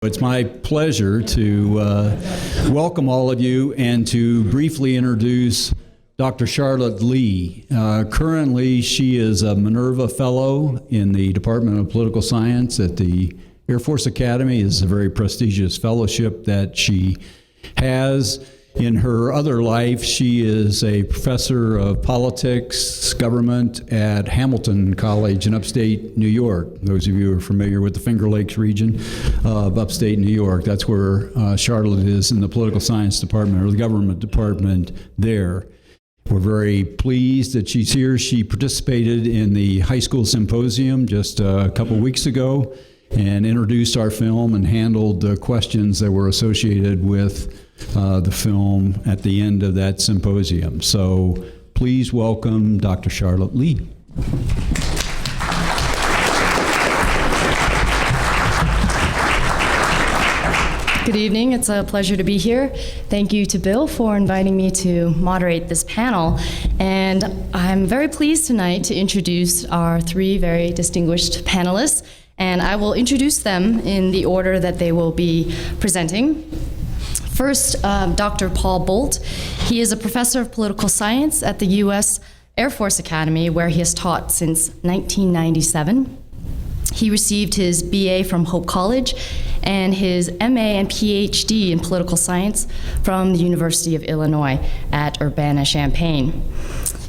It's my pleasure to welcome all of you and to briefly introduce Dr. Charlotte Lee. Currently, she is a Minerva Fellow in the Department of Political Science at the Air Force Academy. It's a very prestigious fellowship that she has. In her other life, she is a professor of politics, government at Hamilton College in upstate New York. Those of you who are familiar with the Finger Lakes region of upstate New York, that's where Charlotte is in the political science department or the government department there. We're very pleased that she's here. She participated in the high school symposium just a couple weeks ago and introduced our film and handled the questions that were associated with the film at the end of that symposium. So please welcome Dr. Charlotte Lee. Good evening. It's a pleasure to be here. Thank you to Bill for inviting me to moderate this panel. And I'm very pleased tonight to introduce our three very distinguished panelists. And I will introduce them in the order that they will be presenting. First, Dr. Paul Bolt. He is a professor of political science at the U.S. Air Force Academy, where he has taught since 1997. He received his BA from Hope College and his MA and PhD in political science from the University of Illinois at Urbana-Champaign.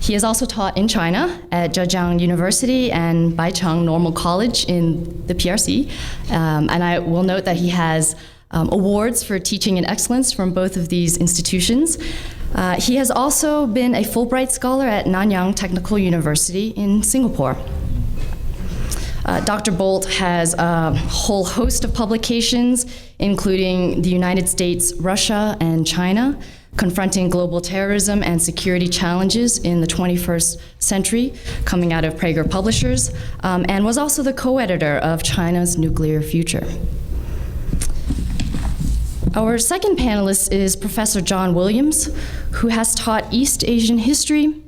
He has also taught in China at Zhejiang University and Baicheng Normal College in the PRC. And I will note that he has awards for teaching and excellence from both of these institutions. He has also been a Fulbright Scholar at Nanyang Technical University in Singapore. Dr. Bolt has a whole host of publications, including the United States, Russia, and China, confronting global terrorism and security challenges in the 21st century, coming out of Prager Publishers, and was also the co-editor of China's Nuclear Future. Our second panelist is Professor John Williams, who has taught East Asian history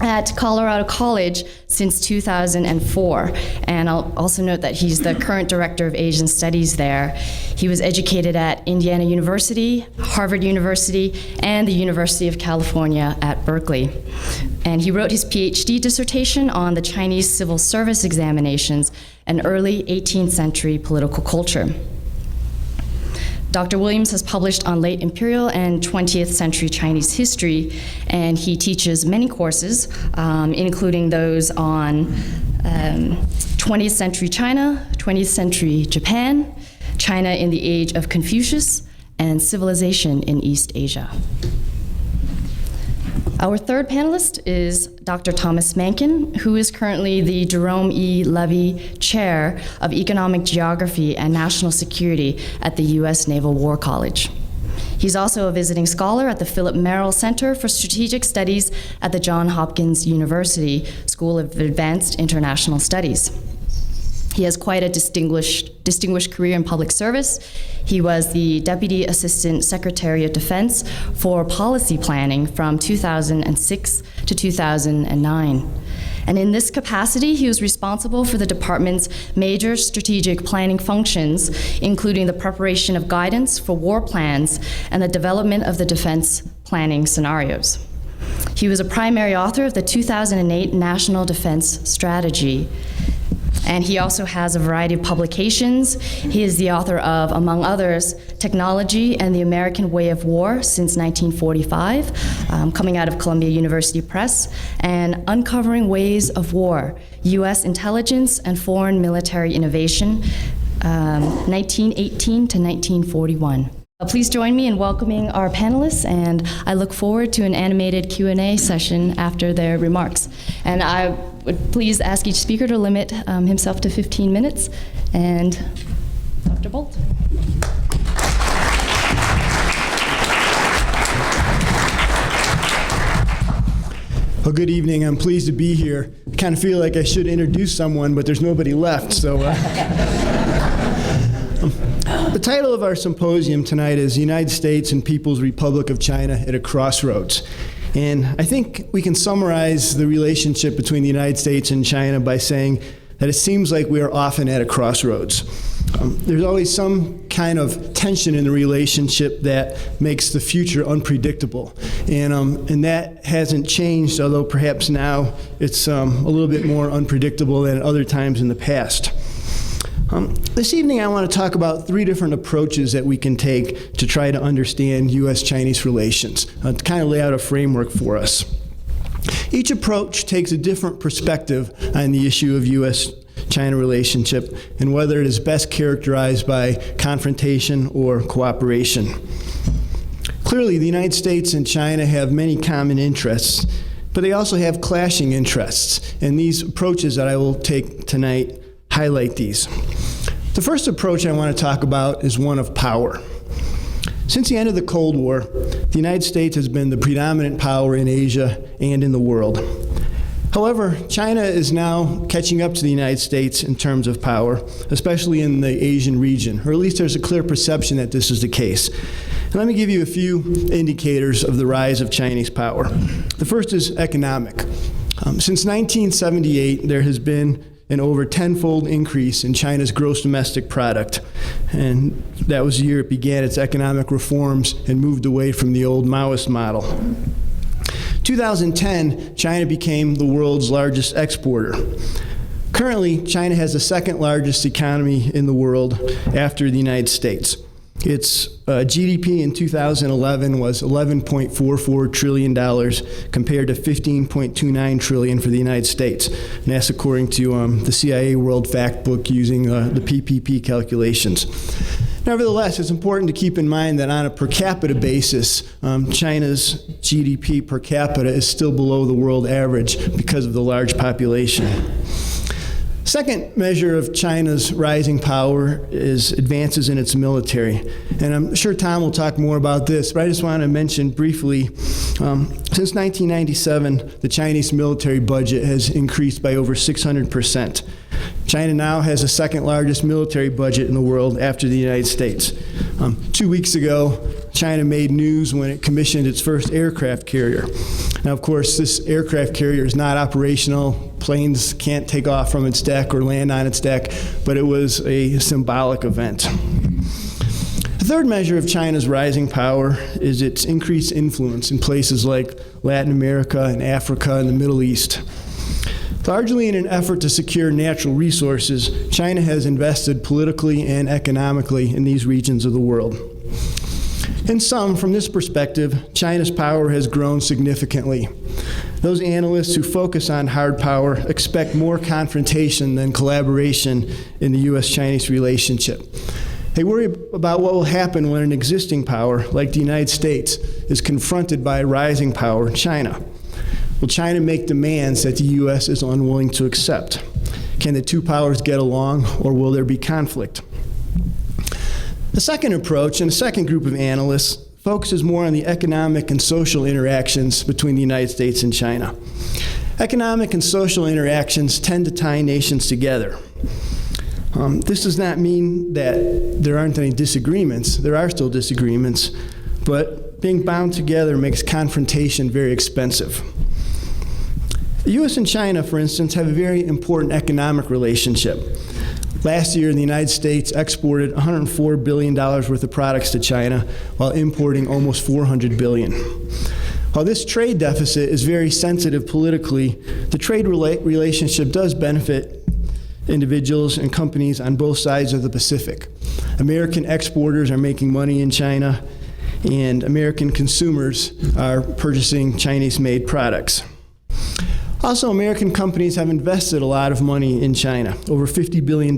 at Colorado College since 2004. And I'll also note that he's the current director of Asian Studies there. He was educated at Indiana University, Harvard University, and the University of California at Berkeley. And he wrote his PhD dissertation on the Chinese civil service examinations and early 18th century political culture. Dr. Williams has published on late imperial and 20th century Chinese history, and he teaches many courses, including those on 20th century China, 20th century Japan, China in the age of Confucius, and civilization in East Asia. Our third panelist is Dr. Thomas Mankin, who is currently the Jerome E. Levy Chair of Economic Geography and National Security at the U.S. Naval War College. He's also a visiting scholar at the Philip Merrill Center for Strategic Studies at the Johns Hopkins University School of Advanced International Studies. He has quite a distinguished career in public service. He was the Deputy Assistant Secretary of Defense for Policy Planning from 2006 to 2009. And in this capacity, he was responsible for the department's major strategic planning functions, including the preparation of guidance for war plans and the development of the defense planning scenarios. He was a primary author of the 2008 National Defense Strategy. And he also has a variety of publications. He is the author of, among others, Technology and the American Way of War since 1945, coming out of Columbia University Press, and Uncovering Ways of War, U.S. Intelligence and Foreign Military Innovation, 1918 to 1941. Please join me in welcoming our panelists, and I look forward to an animated Q&A session after their remarks. And I would please ask each speaker to limit himself to 15 minutes. And Dr. Bolt. Well, good evening. I'm pleased to be here. I kind of feel like I should introduce someone, but there's nobody left, so... The title of our symposium tonight is United States and People's Republic of China at a Crossroads. And I think we can summarize the relationship between the United States and China by saying that it seems like we are often at a crossroads. There's always some kind of tension in the relationship that makes the future unpredictable. And that hasn't changed, although perhaps now it's a little bit more unpredictable than at other times in the past. This evening I want to talk about 3 different approaches that we can take to try to understand U.S.-Chinese relations, to kind of lay out a framework for us. Each approach takes a different perspective on the issue of U.S.-China relationship and whether it is best characterized by confrontation or cooperation. Clearly, the United States and China have many common interests, but they also have clashing interests, and these approaches that I will take tonight highlight these. The first approach I want to talk about is one of power. Since the end of the Cold War, the United States has been the predominant power in Asia and in the world. However, China is now catching up to the United States in terms of power, especially in the Asian region, or at least there's a clear perception that this is the case. And let me give you a few indicators of the rise of Chinese power. The first is economic. Since 1978, there has been an over 10-fold increase in China's gross domestic product. And that was the year it began its economic reforms and moved away from the old Maoist model. 2010, China became the world's largest exporter. Currently, China has the second largest economy in the world after the United States. Its GDP in 2011 was $11.44 trillion compared to $15.29 trillion for the United States. And that's according to the CIA World Factbook using the PPP calculations. Nevertheless, it's important to keep in mind that on a per capita basis, China's GDP per capita is still below the world average because of the large population. Second measure of China's rising power is advances in its military. And I'm sure Tom will talk more about this, but I just want to mention briefly, since 1997, the Chinese military budget has increased by over 600%. China now has the second largest military budget in the world after the United States. 2 weeks ago, China made news when it commissioned its first aircraft carrier. Now, of course, this aircraft carrier is not operational. Planes can't take off from its deck or land on its deck, but it was a symbolic event. The third measure of China's rising power is its increased influence in places like Latin America and Africa and the Middle East. Largely in an effort to secure natural resources, China has invested politically and economically in these regions of the world. In sum, from this perspective, China's power has grown significantly. Those analysts who focus on hard power expect more confrontation than collaboration in the U.S.-Chinese relationship. They worry about what will happen when an existing power, like the United States, is confronted by a rising power, China. Will China make demands that the U.S. is unwilling to accept? Can the two powers get along, or will there be conflict? The second approach, and the second group of analysts, focuses more on the economic and social interactions between the United States and China. Economic and social interactions tend to tie nations together. This does not mean that there aren't any disagreements. There are still disagreements, but being bound together makes confrontation very expensive. The U.S. and China, for instance, have a very important economic relationship. Last year, the United States exported $104 billion worth of products to China, while importing almost $400 billion. While this trade deficit is very sensitive politically, the trade relationship does benefit individuals and companies on both sides of the Pacific. American exporters are making money in China, and American consumers are purchasing Chinese-made products. Also, American companies have invested a lot of money in China, over $50 billion.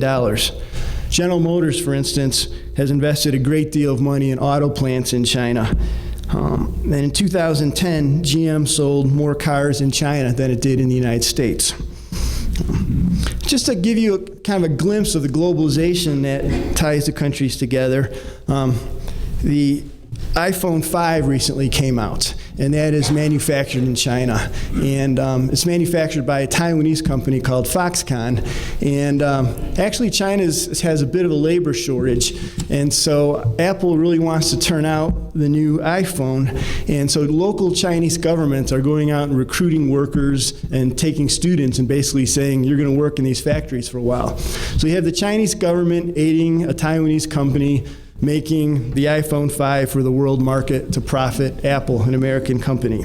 General Motors, for instance, has invested a great deal of money in auto plants in China. And in 2010, GM sold more cars in China than it did in the United States. Just to give you kind of a glimpse of the globalization that ties the countries together, the iPhone 5 recently came out. and that is manufactured in China. And it's manufactured by a Taiwanese company called Foxconn. And actually, China has a bit of a labor shortage. And so Apple really wants to turn out the new iPhone. And so local Chinese governments are going out and recruiting workers and taking students and basically saying, you're going to work in these factories for a while. So you have the Chinese government aiding a Taiwanese company making the iPhone 5 for the world market to profit Apple, an American company.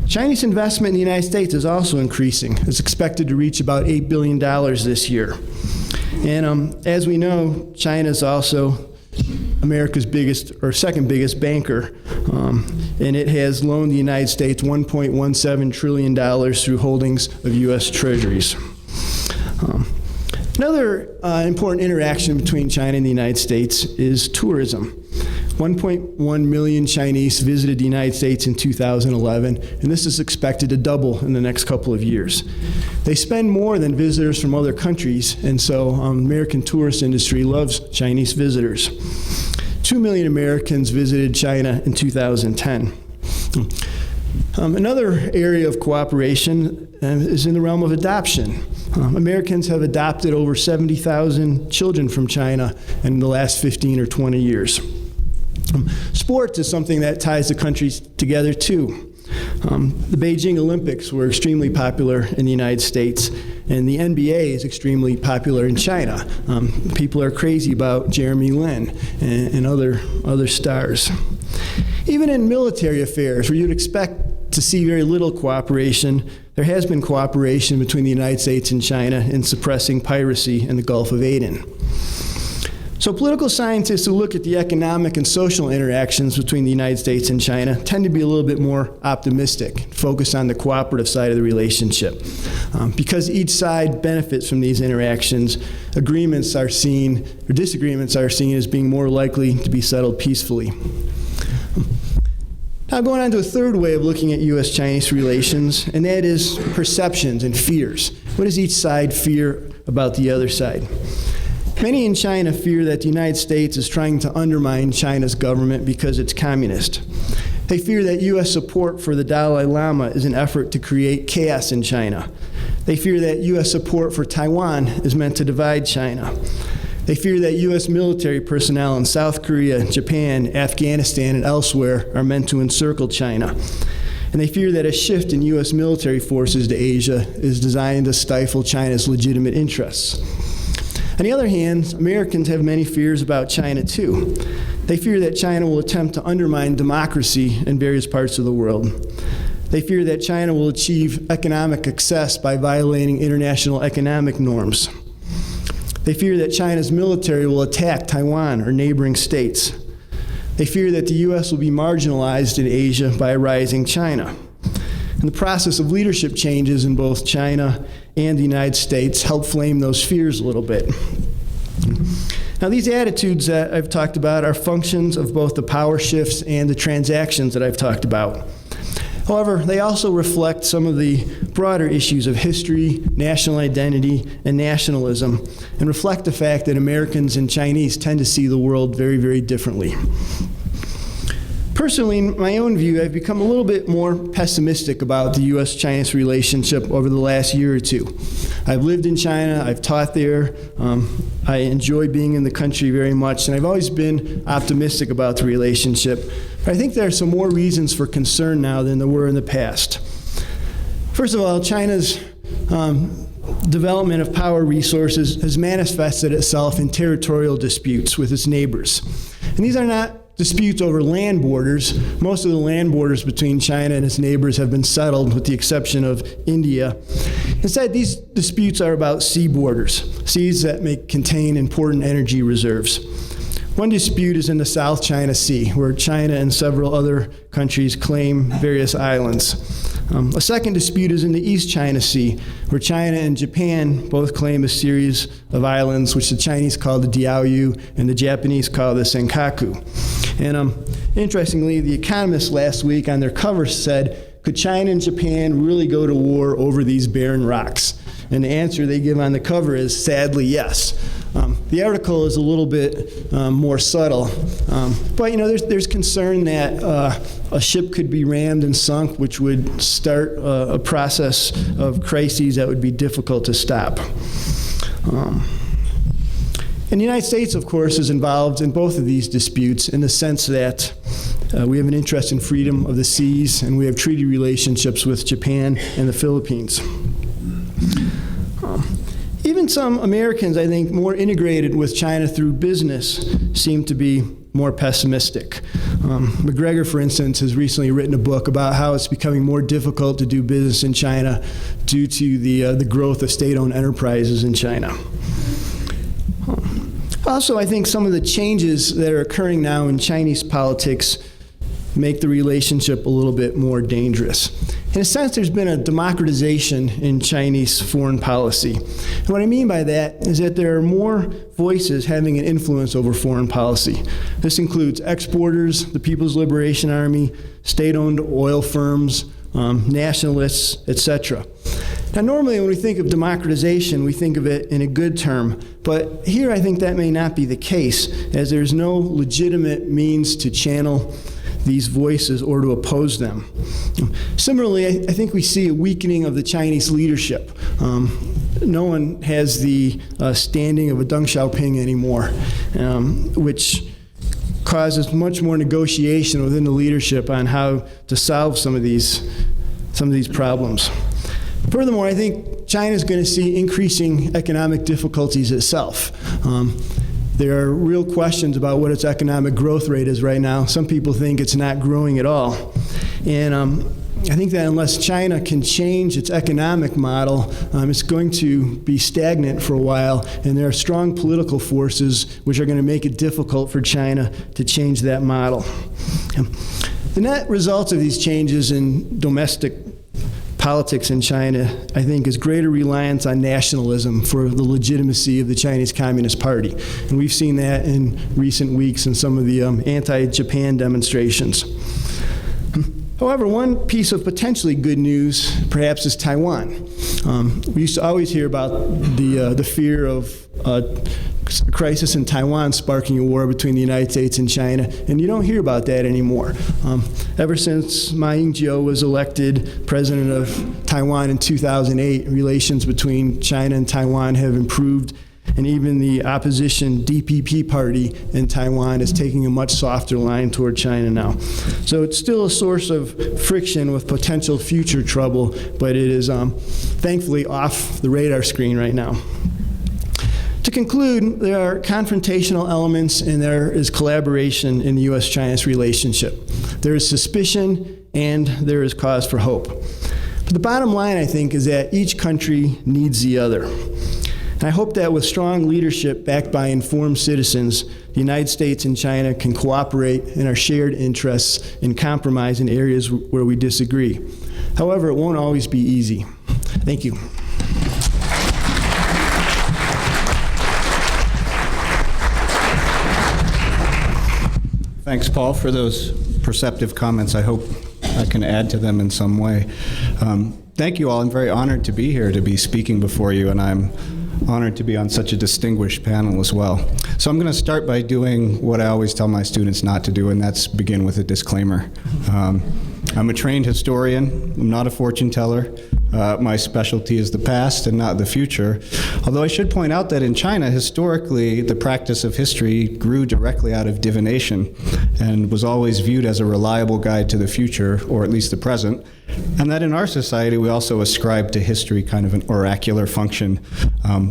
Chinese investment in the United States is also increasing. It's expected to reach about $8 billion this year. And as we know, China is also America's biggest or second biggest banker, and it has loaned the United States $1.17 trillion through holdings of U.S. treasuries. Another important interaction between China and the United States is tourism. 1.1 million Chinese visited the United States in 2011, and this is expected to double in the next couple of years. They spend more than visitors from other countries, and so the American tourist industry loves Chinese visitors. 2 million Americans visited China in 2010. Another area of cooperation is in the realm of adoption. Americans have adopted over 70,000 children from China in the last 15 or 20 years. Sports is something that ties the countries together too. The Beijing Olympics were extremely popular in the United States, and the NBA is extremely popular in China. People are crazy about Jeremy Lin and other stars. Even in military affairs, where you'd expect to see very little cooperation, there has been cooperation between the United States and China in suppressing piracy in the Gulf of Aden. So political scientists who look at the economic and social interactions between the United States and China tend to be a little bit more optimistic, focus on the cooperative side of the relationship. Because each side benefits from these interactions, agreements are seen, or disagreements are seen as being more likely to be settled peacefully. Now going on to a third way of looking at U.S.-Chinese relations, and that is perceptions and fears. What does each side fear about the other side? Many in China fear that the United States is trying to undermine China's government because it's communist. They fear that U.S. support for the Dalai Lama is an effort to create chaos in China. They fear that U.S. support for Taiwan is meant to divide China. They fear that U.S. military personnel in South Korea, Japan, Afghanistan, and elsewhere are meant to encircle China. And they fear that a shift in U.S. military forces to Asia is designed to stifle China's legitimate interests. On the other hand, Americans have many fears about China too. They fear that China will attempt to undermine democracy in various parts of the world. They fear that China will achieve economic success by violating international economic norms. They fear that China's military will attack Taiwan or neighboring states. They fear that the U.S. will be marginalized in Asia by a rising China. And the process of leadership changes in both China and the United States help flame those fears a little bit. Now, these attitudes that I've talked about are functions of both the power shifts and the transactions that I've talked about. However, they also reflect some of the broader issues of history, national identity, and nationalism, and reflect the fact that Americans and Chinese tend to see the world very, very differently. Personally, in my own view, I've become a little bit more pessimistic about the U.S.-China relationship over the last year or two. I've lived in China, I've taught there, I enjoy being in the country very much, and I've always been optimistic about the relationship. But I think there are some more reasons for concern now than there were in the past. First of all, China's development of power resources has manifested itself in territorial disputes with its neighbors. And these are not disputes over land borders. Most of the land borders between China and its neighbors have been settled, with the exception of India. Instead, these disputes are about sea borders, seas that may contain important energy reserves. One dispute is in the South China Sea, where China and several other countries claim various islands. A second dispute is in the East China Sea, where China and Japan both claim a series of islands, which the Chinese call the Diaoyu and the Japanese call the Senkaku. And interestingly, The Economist last week on their cover said, could China and Japan really go to war over these barren rocks? And the answer they give on the cover is, sadly, yes. The article is a little bit more subtle, but there's concern that a ship could be rammed and sunk, which would start a process of crises that would be difficult to stop. And the United States, of course, is involved in both of these disputes in the sense that we have an interest in freedom of the seas, and we have treaty relationships with Japan and the Philippines. Even some Americans, I think, more integrated with China through business seem to be more pessimistic. McGregor, for instance, has recently written a book about how it's becoming more difficult to do business in China due to the growth of state-owned enterprises in China. Also, I think some of the changes that are occurring now in Chinese politics make the relationship a little bit more dangerous. In a sense, there's been a democratization in Chinese foreign policy. And what I mean by that is that there are more voices having an influence over foreign policy. This includes exporters, the People's Liberation Army, state-owned oil firms, nationalists, etc. Now, normally when we think of democratization, we think of it in a good term, but here I think that may not be the case, as there's no legitimate means to channel these voices or to oppose them. Similarly, I think we see a weakening of the Chinese leadership. No one has the standing of a Deng Xiaoping anymore, which causes much more negotiation within the leadership on how to solve some of these problems. Furthermore, I think China is going to see increasing economic difficulties itself. There are real questions about what its economic growth rate is right now. Some people think it's not growing at all. And I think that unless China can change its economic model, it's going to be stagnant for a while, and there are strong political forces which are going to make it difficult for China to change that model. The net result of these changes in domestic politics in China, I think, is greater reliance on nationalism for the legitimacy of the Chinese Communist Party. And we've seen that in recent weeks in some of the anti-Japan demonstrations. However, one piece of potentially good news, perhaps, is Taiwan. We used to always hear about the fear of a crisis in Taiwan sparking a war between the United States and China, and you don't hear about that anymore. Ever since Ma Ying-jeou was elected president of Taiwan in 2008, relations between China and Taiwan have improved, and even the opposition DPP party in Taiwan is taking a much softer line toward China now. So it's still a source of friction with potential future trouble, but it is thankfully off the radar screen right now. To conclude, there are confrontational elements and there is collaboration in the U.S.-China relationship. There is suspicion and there is cause for hope. But the bottom line, I think, is that each country needs the other. And I hope that with strong leadership backed by informed citizens, the United States and China can cooperate in our shared interests and compromise in areas where we disagree. However, it won't always be easy. Thank you. Thanks, Paul, for those perceptive comments. I hope I can add to them in some way. Thank you all. I'm very honored to be here, to be speaking before you, and I'm honored to be on such a distinguished panel as well. So I'm going to start by doing what I always tell my students not to do, and that's begin with a disclaimer. I'm a trained historian. I'm not a fortune teller. My specialty is the past and not the future. Although I should point out that in China, historically, the practice of history grew directly out of divination and was always viewed as a reliable guide to the future, or at least the present. And that in our society, we also ascribe to history kind of an oracular function,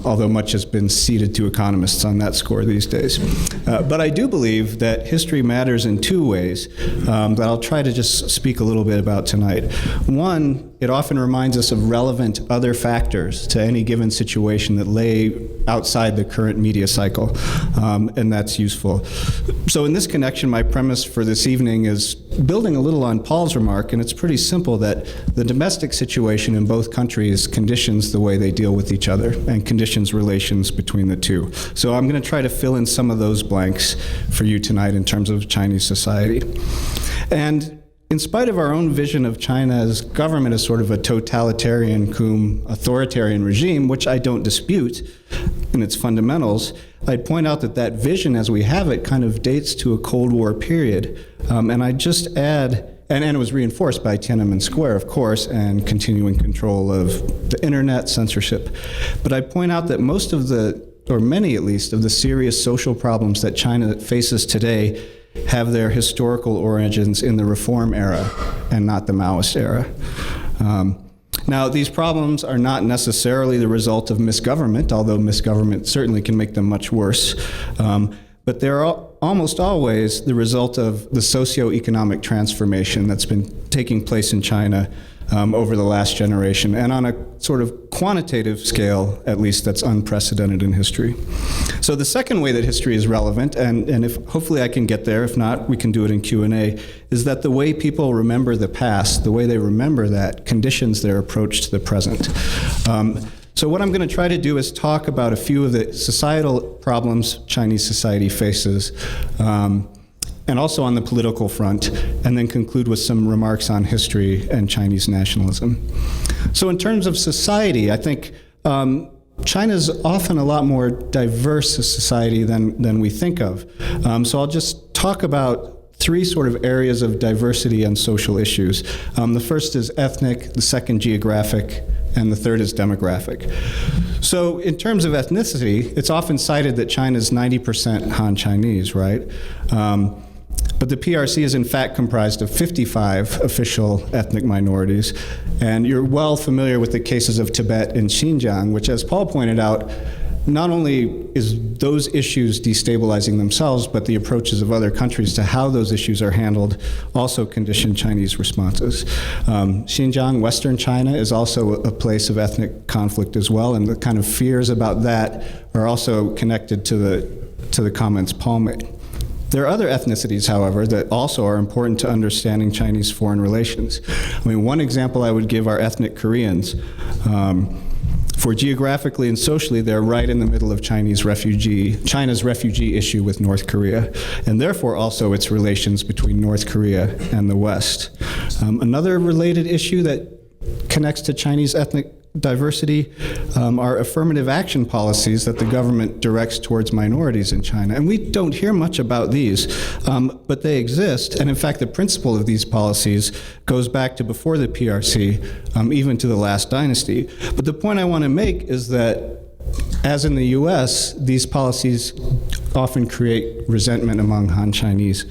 although much has been ceded to economists on that score these days. But I do believe that history matters in two ways that I'll try to just speak a little bit about tonight. One, it often reminds us of relevant other factors to any given situation that lay outside the current media cycle, and that's useful. So in this connection, my premise for this evening is building a little on Paul's remark, and it's pretty simple that the domestic situation in both countries conditions the way they deal with each other and conditions relations between the two. So I'm going to try to fill in some of those blanks for you tonight in terms of Chinese society. And in spite of our own vision of China's government as sort of a totalitarian cum authoritarian regime, which I don't dispute, in its fundamentals, I'd point out that that vision as we have it kind of dates to a Cold War period. And I'd just add, and it was reinforced by Tiananmen Square, of course, and continuing control of the internet, censorship. But I'd point out that most of the, or many at least, of the serious social problems that China faces today have their historical origins in the reform era and not the Maoist era. Now, these problems are not necessarily the result of misgovernment, although misgovernment certainly can make them much worse. But they're almost always the result of the socioeconomic transformation that's been taking place in China over the last generation, and on a sort of quantitative scale, at least, that's unprecedented in history. So the second way that history is relevant, and if hopefully I can get there, if not, we can do it in Q&A, is that the way people remember the past, the way they remember that, conditions their approach to the present. So what I'm going to try to do is talk about a few of the societal problems Chinese society faces, and also on the political front, and then conclude with some remarks on history and Chinese nationalism. So in terms of society, I think China's often a lot more diverse a society than we think of. So I'll just talk about three sort of areas of diversity and social issues. The first is ethnic, the second geographic, and the third is demographic. So in terms of ethnicity, it's often cited that China's 90% Han Chinese, right? But the PRC is in fact comprised of 55 official ethnic minorities. And you're well familiar with the cases of Tibet and Xinjiang, which, as Paul pointed out, not only is those issues destabilizing themselves, but the approaches of other countries to how those issues are handled also condition Chinese responses. Xinjiang, Western China, is also a place of ethnic conflict as well, and the kind of fears about that are also connected to the comments Paul made. There are other ethnicities, however, that also are important to understanding Chinese foreign relations. I mean, one example I would give are ethnic Koreans. For geographically and socially, they're right in the middle of China's refugee issue with North Korea, and therefore also its relations between North Korea and the West. Another related issue that connects to Chinese ethnic diversity are affirmative action policies that the government directs towards minorities in China. And we don't hear much about these, but they exist. And in fact, the principle of these policies goes back to before the PRC, even to the last dynasty. But the point I want to make is that, as in the US, these policies often create resentment among Han Chinese.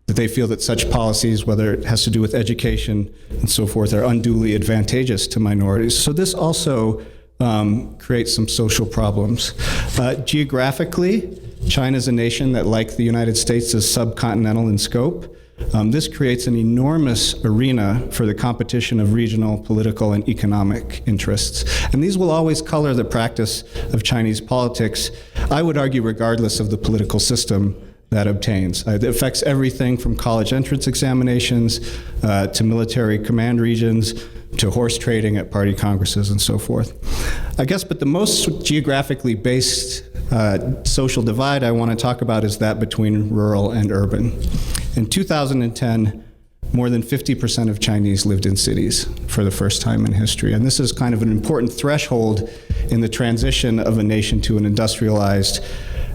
That they feel that such policies, whether it has to do with education and so forth, are unduly advantageous to minorities. So this also creates some social problems. Geographically, China is a nation that, like the United States, is subcontinental in scope. This creates an enormous arena for the competition of regional, political, and economic interests. And these will always color the practice of Chinese politics, I would argue, regardless of the political system that obtains. It affects everything from college entrance examinations to military command regions to horse trading at party congresses and so forth. I guess, but the most geographically based social divide I want to talk about is that between rural and urban. In 2010, more than 50% of Chinese lived in cities for the first time in history. And this is kind of an important threshold in the transition of a nation to an industrialized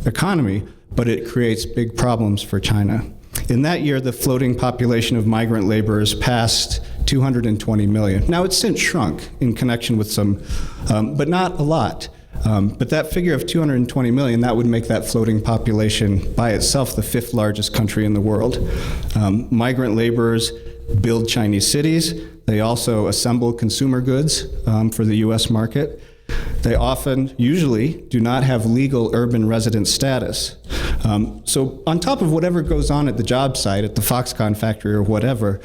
economy, but it creates big problems for China. In that year, the floating population of migrant laborers passed 220 million. Now, it's since shrunk in connection with some, but not a lot. But that figure of 220 million, that would make that floating population by itself the 5th largest country in the world. Migrant laborers build Chinese cities. They also assemble consumer goods for the US market. They often, usually, do not have legal urban resident status. So on top of whatever goes on at the job site, at the Foxconn factory or whatever,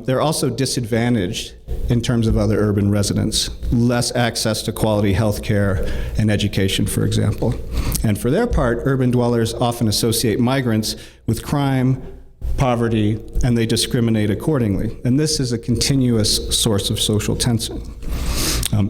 they're also disadvantaged in terms of other urban residents. Less access to quality health care and education, for example. And for their part, urban dwellers often associate migrants with crime, poverty, and they discriminate accordingly. And this is a continuous source of social tension.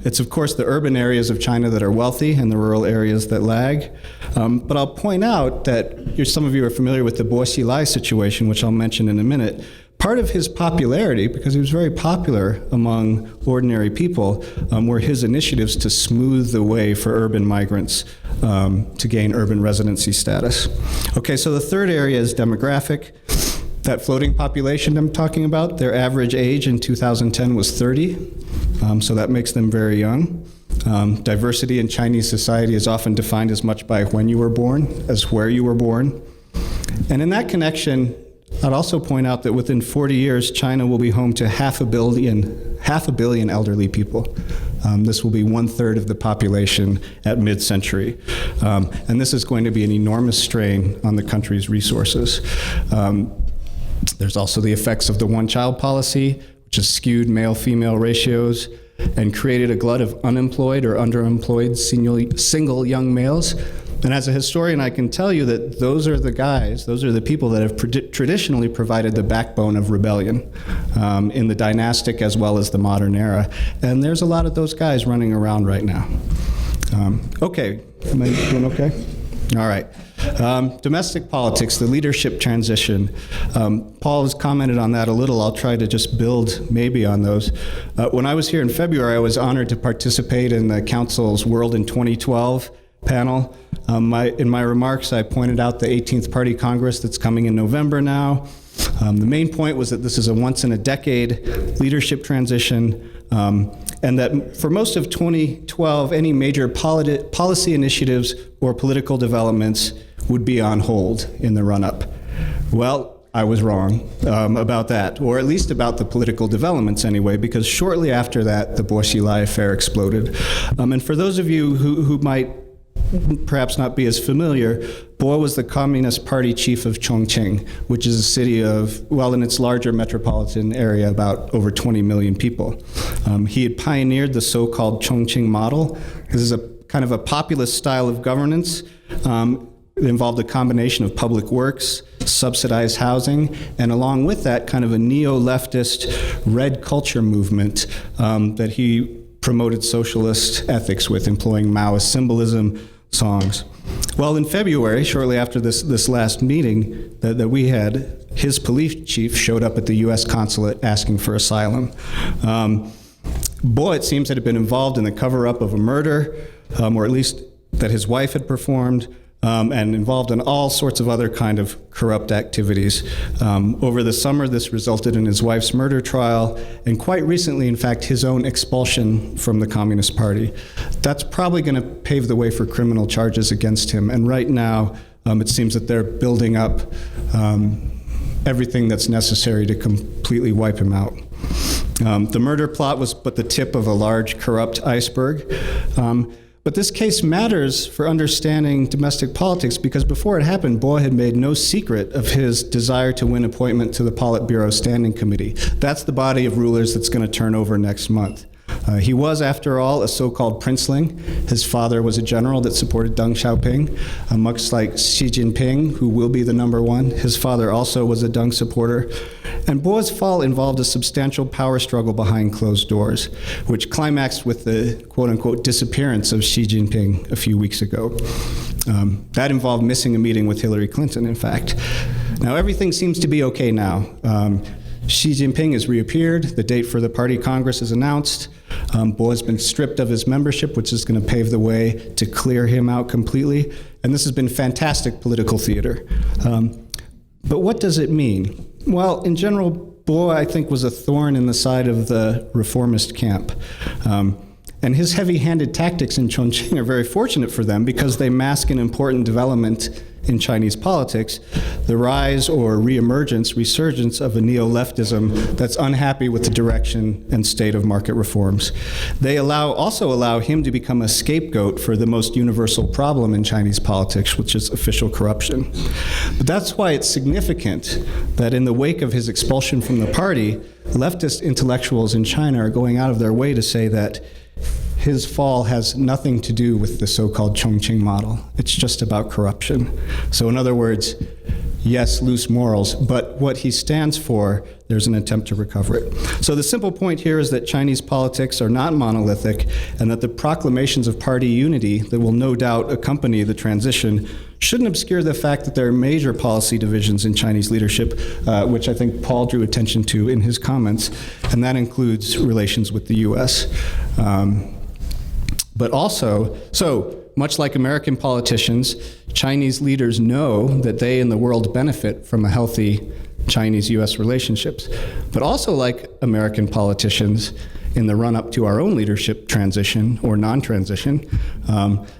It's, of course, the urban areas of China that are wealthy and the rural areas that lag. But I'll point out that some of you are familiar with the Bo Xilai situation, which I'll mention in a minute. Part of his popularity, because he was very popular among ordinary people, were his initiatives to smooth the way for urban migrants to gain urban residency status. Okay, so the third area is demographic. That floating population I'm talking about, their average age in 2010 was 30, so that makes them very young. Diversity in Chinese society is often defined as much by when you were born as where you were born. And in that connection, I'd also point out that within 40 years, China will be home to half a billion elderly people. This will be 1/3 of the population at mid-century. And this is going to be an enormous strain on the country's resources. There's also the effects of the one-child policy, which has skewed male-female ratios and created a glut of unemployed or underemployed single young males. And as a historian, I can tell you that those are the people that have traditionally provided the backbone of rebellion in the dynastic as well as the modern era. And there's a lot of those guys running around right now. Okay, am I doing okay? All right. Domestic politics, the leadership transition. Paul has commented on that a little. I'll try to just build maybe on those. When I was here in February, I was honored to participate in the Council's World in 2012 panel. In my remarks, I pointed out the 18th Party Congress that's coming in November now. The main point was that this is a once-in-a-decade leadership transition, and that for most of 2012, any major policy initiatives or political developments would be on hold in the run-up. Well, I was wrong about that, or at least about the political developments anyway, because shortly after that, the Bo Xilai affair exploded. And for those of you who might perhaps not be as familiar, Bo was the Communist Party chief of Chongqing, which is a city of, well, in its larger metropolitan area, about over 20 million people. He had pioneered the so-called Chongqing model. This is a kind of a populist style of governance. It involved a combination of public works, subsidized housing, and along with that, kind of a neo-leftist red culture movement that he promoted socialist ethics with, employing Maoist symbolism, songs. Well, in February, shortly after this last meeting that we had, his police chief showed up at the U.S. consulate asking for asylum. Bo, it seems, had been involved in the cover-up of a murder, or at least that his wife had performed, and involved in all sorts of other kind of corrupt activities. Over the summer, this resulted in his wife's murder trial, and quite recently, in fact, his own expulsion from the Communist Party. That's probably going to pave the way for criminal charges against him, and right now, it seems that they're building up everything that's necessary to completely wipe him out. The murder plot was but the tip of a large corrupt iceberg. But this case matters for understanding domestic politics because before it happened, Bo had made no secret of his desire to win appointment to the Politburo Standing Committee. That's the body of rulers that's going to turn over next month. He was, after all, a so-called princeling. His father was a general that supported Deng Xiaoping, much like Xi Jinping, who will be the #1. His father also was a Deng supporter. And Bo's fall involved a substantial power struggle behind closed doors, which climaxed with the quote-unquote disappearance of Xi Jinping a few weeks ago. That involved missing a meeting with Hillary Clinton, in fact. Now, everything seems to be okay now. Xi Jinping has reappeared. The date for the party congress is announced. Bo has been stripped of his membership, which is going to pave the way to clear him out completely. And this has been fantastic political theater. But what does it mean? Well, in general, Bo, I think, was a thorn in the side of the reformist camp. And his heavy-handed tactics in Chongqing are very fortunate for them because they mask an important development in Chinese politics, the rise or resurgence of a neo-leftism that's unhappy with the direction and state of market reforms. They also allow him to become a scapegoat for the most universal problem in Chinese politics, which is official corruption. But that's why it's significant that in the wake of his expulsion from the party, leftist intellectuals in China are going out of their way to say that his fall has nothing to do with the so-called Chongqing model. It's just about corruption. So in other words, yes, loose morals, but what he stands for, there's an attempt to recover it. So the simple point here is that Chinese politics are not monolithic and that the proclamations of party unity that will no doubt accompany the transition shouldn't obscure the fact that there are major policy divisions in Chinese leadership, which I think Paul drew attention to in his comments, and that includes relations with the U.S. But also, so much like American politicians, Chinese leaders know that they and the world benefit from a healthy Chinese-U.S. relationships. But also like American politicians, in the run-up to our own leadership transition or non-transition,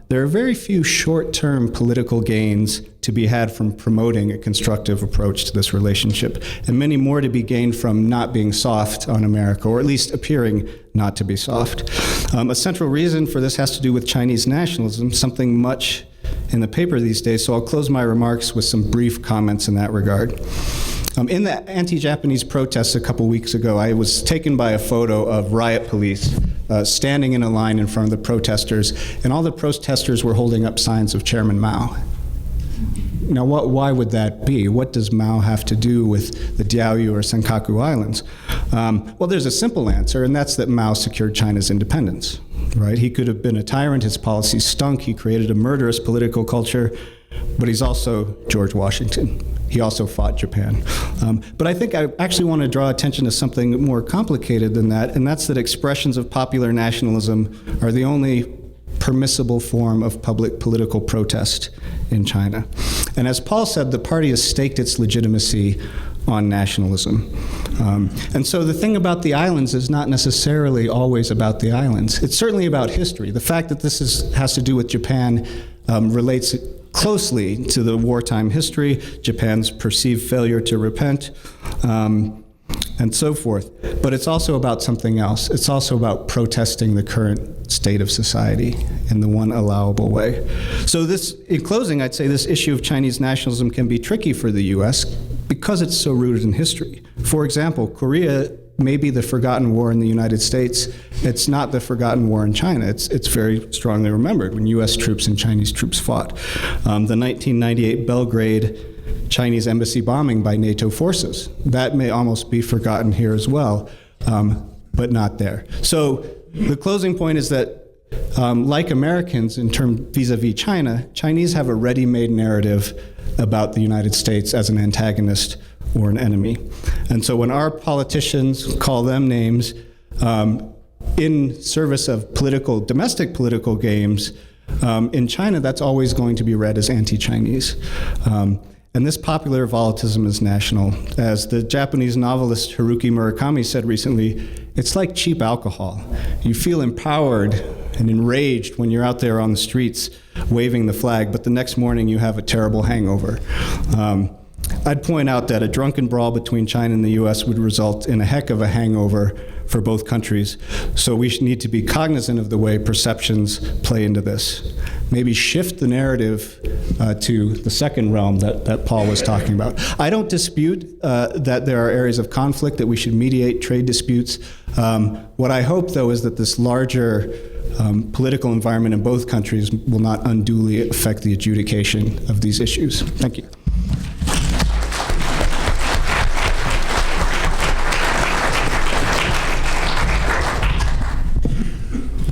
there are very few short-term political gains to be had from promoting a constructive approach to this relationship, and many more to be gained from not being soft on America, or at least appearing not to be soft. A central reason for this has to do with Chinese nationalism, something much in the paper these days, so I'll close my remarks with some brief comments in that regard. In the anti-Japanese protests a couple weeks ago, I was taken by a photo of riot police standing in a line in front of the protesters, and all the protesters were holding up signs of Chairman Mao. Now, why would that be? What does Mao have to do with the Diaoyu or Senkaku Islands? Well, there's a simple answer, and that's that Mao secured China's independence, right? He could have been a tyrant, his policies stunk, he created a murderous political culture, but he's also George Washington. He also fought Japan. But I think I actually want to draw attention to something more complicated than that, and that's that expressions of popular nationalism are the only permissible form of public political protest in China. And as Paul said, the party has staked its legitimacy on nationalism. And so the thing about the islands is not necessarily always about the islands. It's certainly about history. The fact that this has to do with Japan relates closely to the wartime history, Japan's perceived failure to repent, and so forth. But it's also about something else. It's also about protesting the current state of society in the one allowable way. So this, in closing, I'd say this issue of Chinese nationalism can be tricky for the U.S. because it's so rooted in history. For example, Korea may be the forgotten war in the United States. It's not the forgotten war in China. It's very strongly remembered when U.S. troops and Chinese troops fought. The 1998 Belgrade Chinese embassy bombing by NATO forces, that may almost be forgotten here as well, but not there. So the closing point is that like Americans in terms vis-a-vis China, Chinese have a ready-made narrative about the United States as an antagonist or an enemy. And so when our politicians call them names in service of domestic political games, in China, that's always going to be read as anti-Chinese. And this popular volatilism is national. As the Japanese novelist Haruki Murakami said recently, it's like cheap alcohol. You feel empowered and enraged when you're out there on the streets waving the flag, but the next morning you have a terrible hangover. I'd point out that a drunken brawl between China and the U.S. would result in a heck of a hangover for both countries. So we need to be cognizant of the way perceptions play into this. Maybe shift the narrative to the second realm that Paul was talking about. I don't dispute that there are areas of conflict, that we should mediate trade disputes. What I hope, though, is that this larger political environment in both countries will not unduly affect the adjudication of these issues. Thank you.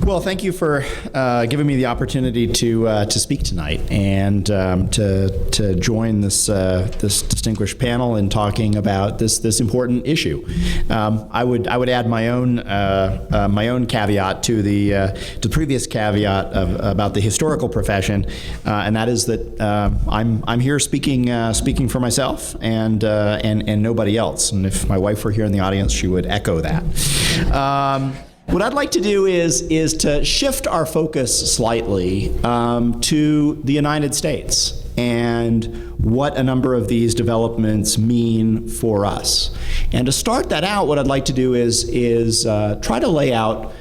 Well, thank you for giving me the opportunity to speak tonight and to join this distinguished panel in talking about this important issue. I would add my own caveat to the previous caveat about the historical profession, and that is that I'm here speaking for myself and nobody else. And if my wife were here in the audience, she would echo that. What I'd like to do is to shift our focus slightly to the United States and what a number of these developments mean for us. And to start that out, what I'd like to do is try to lay out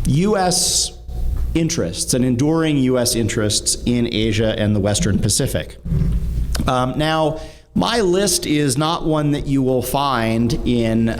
U.S. interests and enduring U.S. interests in Asia and the Western Pacific. Now, my list is not one that you will find in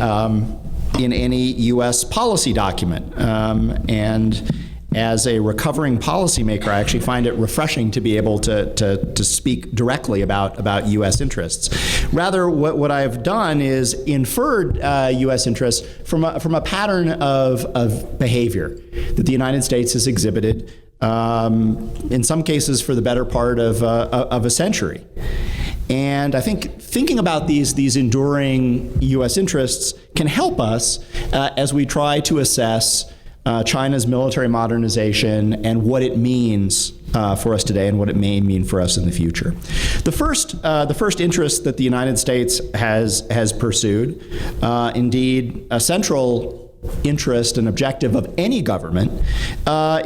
any U.S. policy document. And as a recovering policymaker, I actually find it refreshing to be able to speak directly about U.S. interests. Rather, what I've done is inferred U.S. interests from a pattern of behavior that the United States has exhibited in some cases for the better part of a century. And I think thinking about these enduring U.S. interests can help us as we try to assess China's military modernization and what it means for us today and what it may mean for us in the future. The first interest that the United States has pursued, indeed a central interest and objective of any government,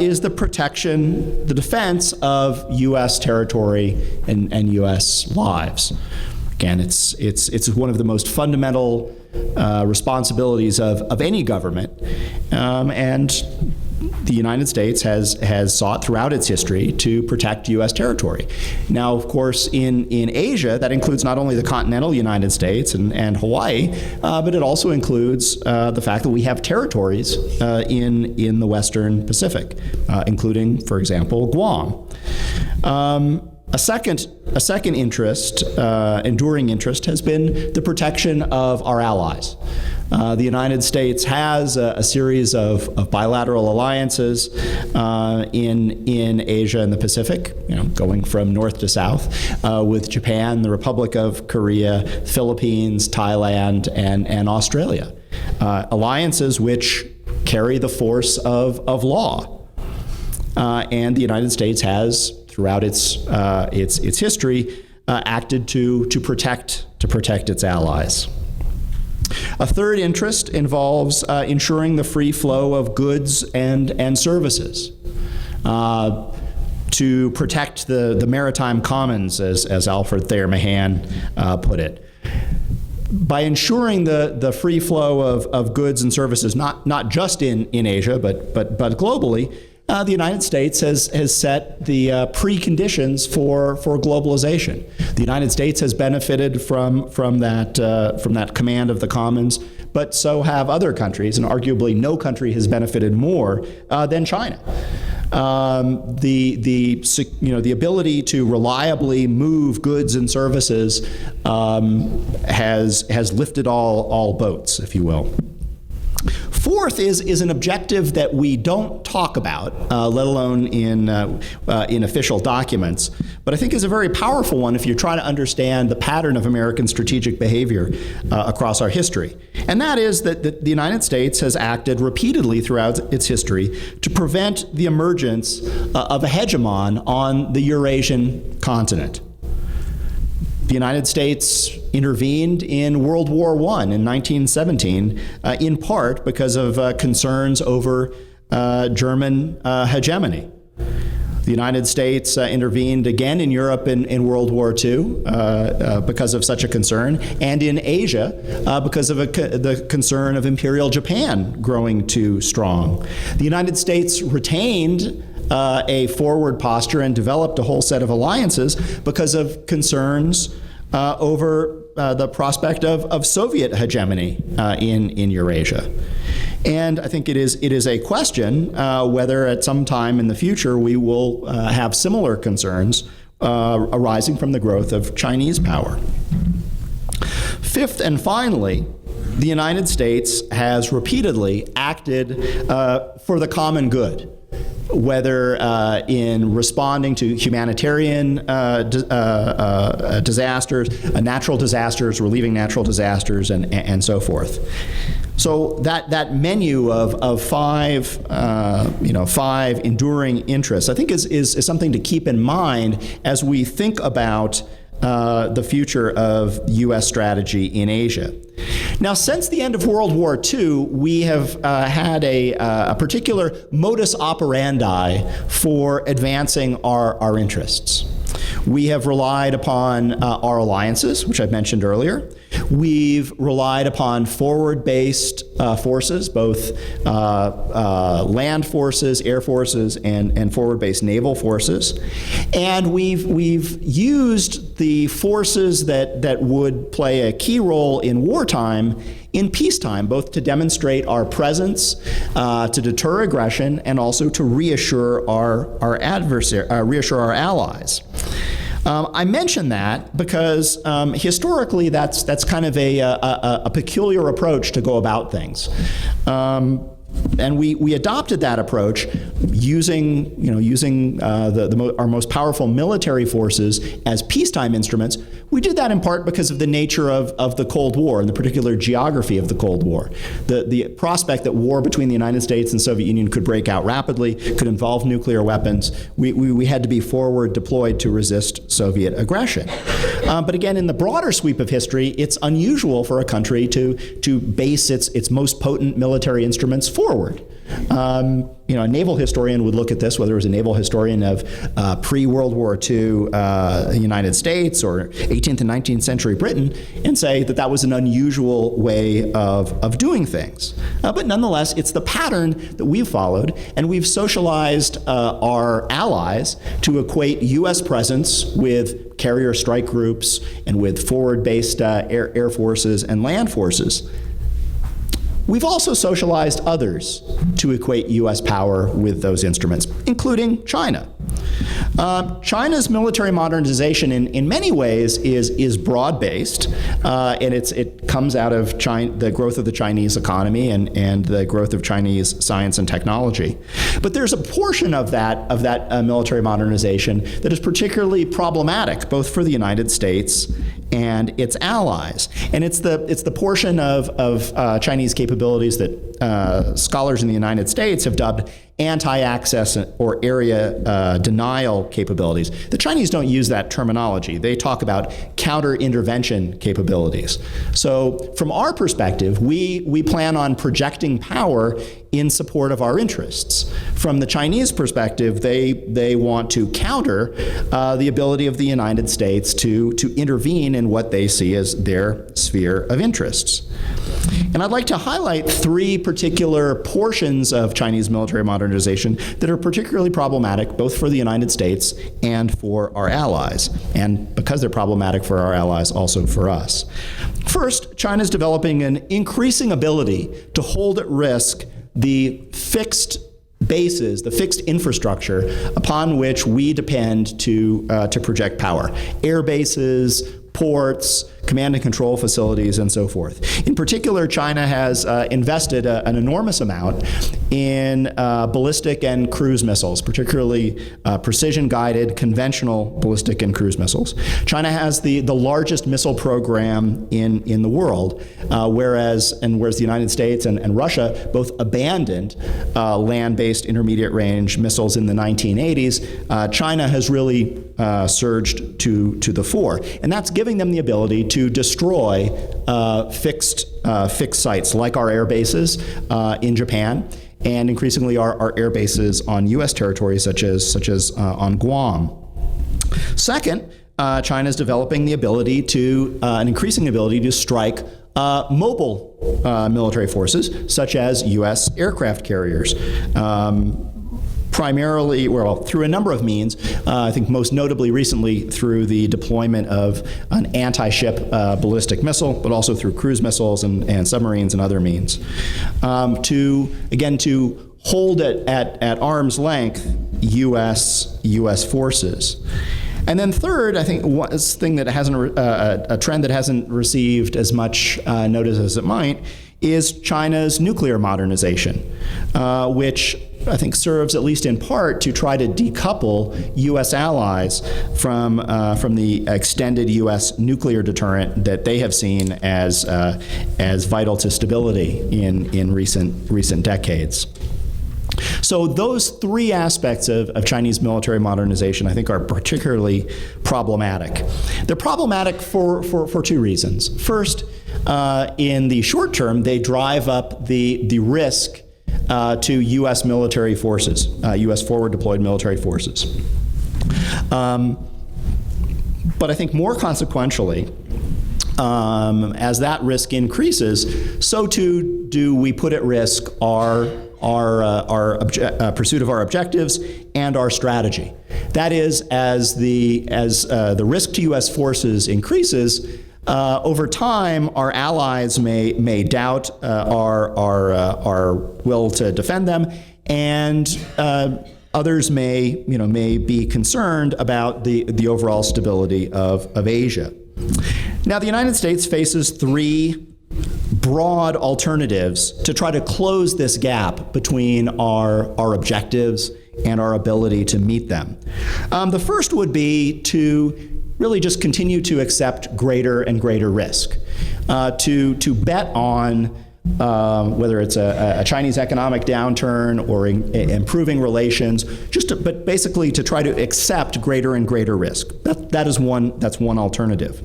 is the protection, the defense of U.S. territory and U.S. lives. Again, it's one of the most fundamental responsibilities of any government, and the United States has sought throughout its history to protect U.S. territory. Now, of course, in Asia, that includes not only the continental United States and Hawaii, but it also includes the fact that we have territories in the Western Pacific, including, for example, Guam. A second interest, enduring interest, has been the protection of our allies. The United States has a series of bilateral alliances in Asia and the Pacific, going from north to south, with Japan, the Republic of Korea, Philippines, Thailand, and Australia. Alliances which carry the force of law. And the United States has, throughout its history, acted to protect its allies. A third interest involves ensuring the free flow of goods and services, to protect the maritime commons, as Alfred Thayer Mahan put it. By ensuring the free flow of goods and services, not just in Asia, but globally, the United States has set the preconditions for globalization. The United States has benefited from that command of the commons, but so have other countries, and arguably no country has benefited more than China. The ability to reliably move goods and services has lifted all boats, if you will. Fourth is an objective that we don't talk about, let alone in official documents, but I think is a very powerful one if you try to understand the pattern of American strategic behavior across our history. And that is that the United States has acted repeatedly throughout its history to prevent the emergence of a hegemon on the Eurasian continent. The United States intervened in World War I in 1917, in part because of concerns over German hegemony. The United States intervened again in Europe in World War II because of such a concern, and in Asia because of the concern of Imperial Japan growing too strong. The United States retained a forward posture and developed a whole set of alliances because of concerns over the prospect of Soviet hegemony in Eurasia. And I think it is a question whether at some time in the future we will have similar concerns arising from the growth of Chinese power. Fifth and finally, the United States has repeatedly acted for the common good, whether in responding to humanitarian disasters, natural disasters, relieving natural disasters, and so forth. So that menu of five enduring interests, I think is something to keep in mind as we think about the future of U.S. strategy in Asia. Now, since the end of World War II, we have had a particular modus operandi for advancing our interests. We have relied upon our alliances, which I mentioned earlier. We've relied upon forward-based forces, both land forces, air forces, and forward-based naval forces. And we've used the forces that would play a key role in wartime in peacetime, both to demonstrate our presence, to deter aggression, and also to reassure our allies. I mention that because historically that's kind of a peculiar approach to go about things. And we adopted that approach using our most powerful military forces as peacetime instruments. We did that in part because of the nature of the Cold War and the particular geography of the Cold War. The prospect that war between the United States and Soviet Union could break out rapidly, could involve nuclear weapons. We had to be forward deployed to resist Soviet aggression. But again, in the broader sweep of history, it's unusual for a country to base its most potent military instruments forward. A naval historian would look at this, whether it was a naval historian of pre-World War II United States or 18th and 19th century Britain, and say that was an unusual way of doing things. But nonetheless, it's the pattern that we've followed, and we've socialized our allies to equate U.S. presence with carrier strike groups and with forward-based air forces and land forces. We've also socialized others to equate U.S. power with those instruments, including China. China's military modernization in many ways is broad-based, and it comes out of the growth of the Chinese economy and the growth of Chinese science and technology. But there's a portion of that military modernization that is particularly problematic, both for the United States and its allies. And it's the portion of Chinese capabilities that scholars in the United States have dubbed anti-access or area denial capabilities. The Chinese don't use that terminology. They talk about counter-intervention capabilities. So from our perspective, we plan on projecting power in support of our interests. From the Chinese perspective, they want to counter the ability of the United States to intervene in what they see as their sphere of interests. And I'd like to highlight three particular portions of Chinese military modernization that are particularly problematic both for the United States and for our allies, and because they're problematic for our allies, also for us. First, China's developing an increasing ability to hold at risk the fixed bases, the fixed infrastructure upon which we depend to project power. Air bases, ports, command and control facilities, and so forth. In particular, China has invested an enormous amount in ballistic and cruise missiles, particularly precision-guided conventional ballistic and cruise missiles. China has the largest missile program in the world, whereas the United States and Russia both abandoned land-based intermediate-range missiles in the 1980s. China has really surged to the fore, and that's giving them the ability to destroy fixed sites like our air bases in Japan, and increasingly our air bases on U.S. territory, such as on Guam. Second, China is developing the ability an increasing ability to strike mobile military forces, such as U.S. aircraft carriers. Primarily, through a number of means, I think most notably recently through the deployment of an anti-ship ballistic missile, but also through cruise missiles and submarines and other means. To hold at arm's length U.S. forces. And then third, I think one thing that a trend that hasn't received as much notice as it might is China's nuclear modernization, which I think serves, at least in part, to try to decouple U.S. allies from the extended U.S. nuclear deterrent that they have seen as vital to stability in recent decades. So those three aspects of Chinese military modernization, I think, are particularly problematic. They're problematic for two reasons. First, in the short term, they drive up the risk to U.S. military forces, U.S. forward deployed military forces. But I think more consequentially, as that risk increases, so too do we put at risk our pursuit of our objectives and our strategy. That is, as the risk to U.S. forces increases, over time, our allies may doubt our will to defend them, and others may be concerned about the overall stability of Asia. Now, the United States faces three broad alternatives to try to close this gap between our objectives and our ability to meet them. The first would be to really just continue to accept greater and greater risk, to bet on whether it's a Chinese economic downturn or improving relations, but basically to try to accept greater and greater risk. That's one alternative.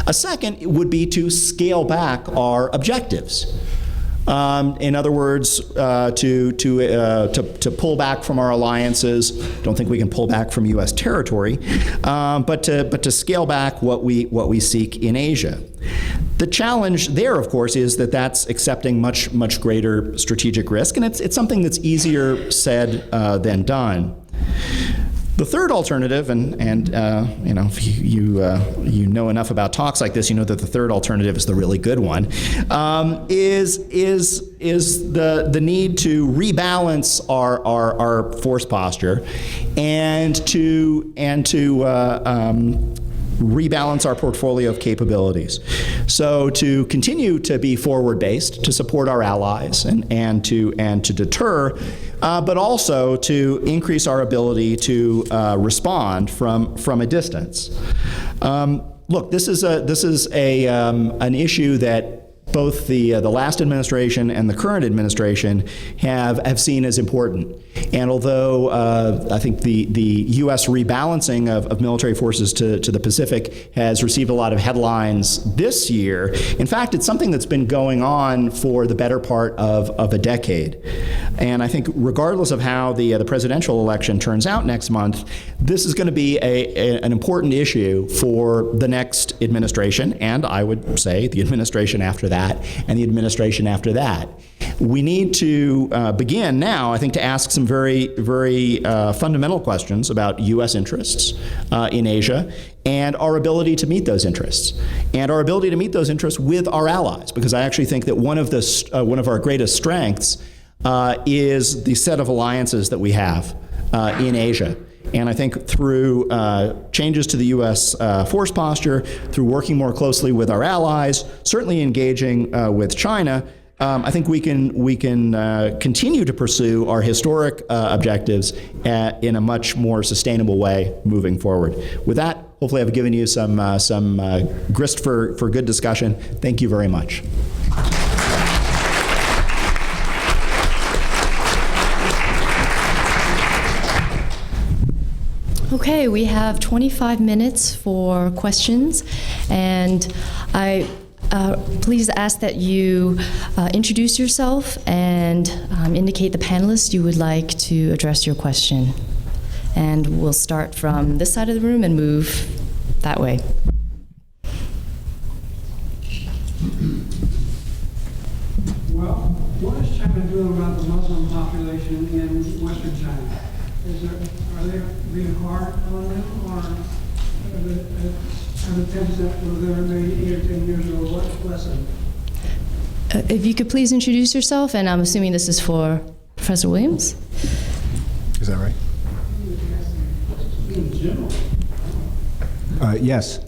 A second would be to scale back our objectives. In other words, to pull back from our alliances. Don't think we can pull back from U.S. territory, but to scale back what we seek in Asia. The challenge there, of course, is that that's accepting much greater strategic risk, and it's something that's easier said than done. The third alternative, and if you know enough about talks like this, you know that the third alternative is the really good one, is the need to rebalance our force posture and to rebalance our portfolio of capabilities. So to continue to be forward-based, to support our allies and to deter, but also to increase our ability to respond from a distance. Look, this is an issue that both the last administration and the current administration have seen as important. And although I think the U.S. rebalancing of military forces to the Pacific has received a lot of headlines this year, in fact, it's something that's been going on for the better part of a decade. And I think regardless of how the presidential election turns out next month, this is going to be an important issue for the next administration, and I would say the administration after that, and the administration after that. We need to begin now, I think, to ask some very, very fundamental questions about U.S. interests in Asia and our ability to meet those interests, and our ability to meet those interests with our allies, because I actually think that one of our greatest strengths is the set of alliances that we have in Asia. And I think through changes to the U.S. force posture, through working more closely with our allies, certainly engaging with China, I think we can continue to pursue our historic objectives in a much more sustainable way moving forward. With that, hopefully I've given you some grist for good discussion. Thank you very much. Okay, we have 25 minutes for questions, and I please ask that you introduce yourself and indicate the panelist you would like to address your question. And we'll start from this side of the room and move that way. Well, what is China doing about the Muslim population in Western China? Are they being hard on them, or are the attempts that were there maybe 8 or 10 years ago lessened? If you could please introduce yourself, and I'm assuming this is for Professor Williams. Is that right? In general. Yes.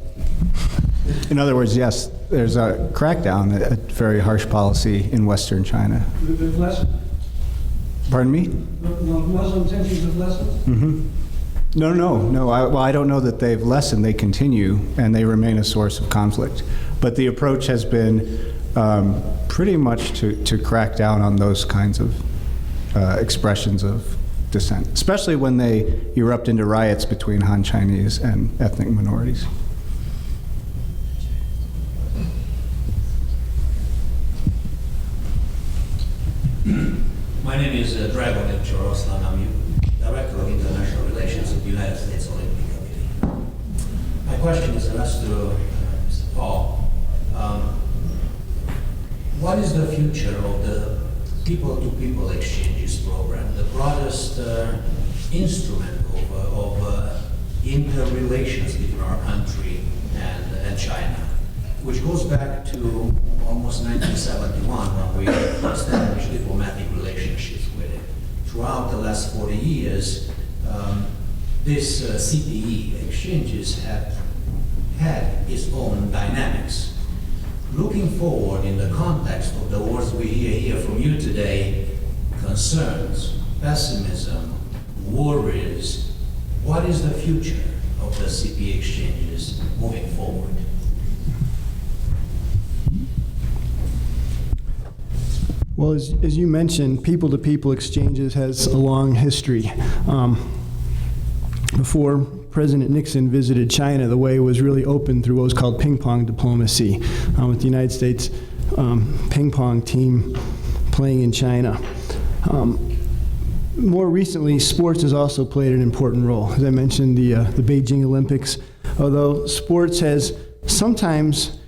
In other words, yes, there's a crackdown, a very harsh policy in Western China. They've lessened? Pardon me? The Muslim tensions have lessened? Mm-hmm. No. I don't know that they've lessened. They continue, and they remain a source of conflict. But the approach has been pretty much to crack down on those kinds of expressions of dissent, especially when they erupt into riots between Han Chinese and ethnic minorities. My name is Drago Lektoroslan. I'm Director of International Relations at the United States Olympic Committee. My question is addressed to Mr. Paul. What is the future of the people-to-people exchanges program, the broadest instrument of interrelations between our country and China, which goes back to almost 1971 when we established diplomatic relationships with it. Throughout the last 40 years, this CPE exchanges have had its own dynamics. looking forward in the context of the words we hear here from you today, concerns, pessimism, worries, what is the future of the CP exchanges moving forward? Well, as you mentioned, people-to-people exchanges has a long history. Before President Nixon visited China, the way was really open through what was called ping-pong diplomacy, with the United States ping-pong team playing in China. More recently, sports has also played an important role. As I mentioned, the Beijing Olympics, although sports has sometimes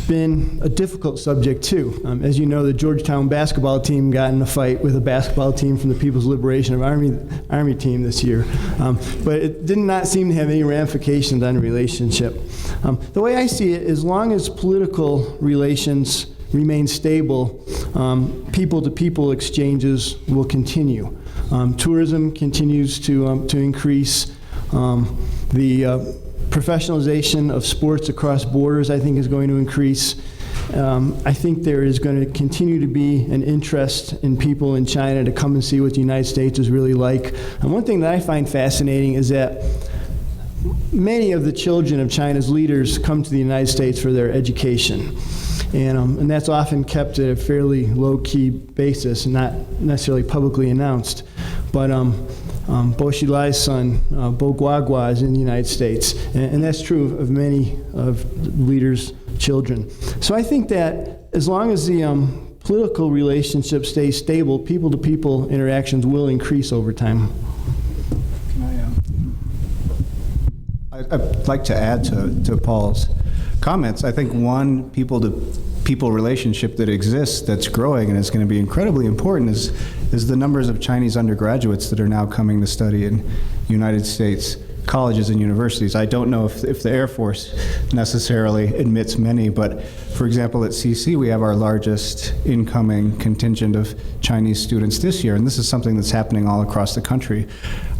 been a difficult subject too. As you know, the Georgetown basketball team got in a fight with a basketball team from the People's Liberation Army team this year. But it did not seem to have any ramifications on the relationship. The way I see it, as long as political relations remain stable, people-to-people exchanges will continue. Tourism continues to increase. The professionalization of sports across borders, I think, is going to increase. I think there is going to continue to be an interest in people in China to come and see what the United States is really like. And one thing that I find fascinating is that many of the children of China's leaders come to the United States for their education. And that's often kept at a fairly low-key basis, not necessarily publicly announced. But Bo Xilai's son, Bo Guagua, is in the United States. And that's true of many of the leaders' children. So I think that as long as the political relationship stays stable, people-to-people interactions will increase over time. I'd like to add to Paul's comments. I think one people-to-people relationship that exists that's growing and is going to be incredibly important is the numbers of Chinese undergraduates that are now coming to study in United States colleges and universities. I don't know if the Air Force necessarily admits many, but for example, at CC, we have our largest incoming contingent of Chinese students this year, and this is something that's happening all across the country.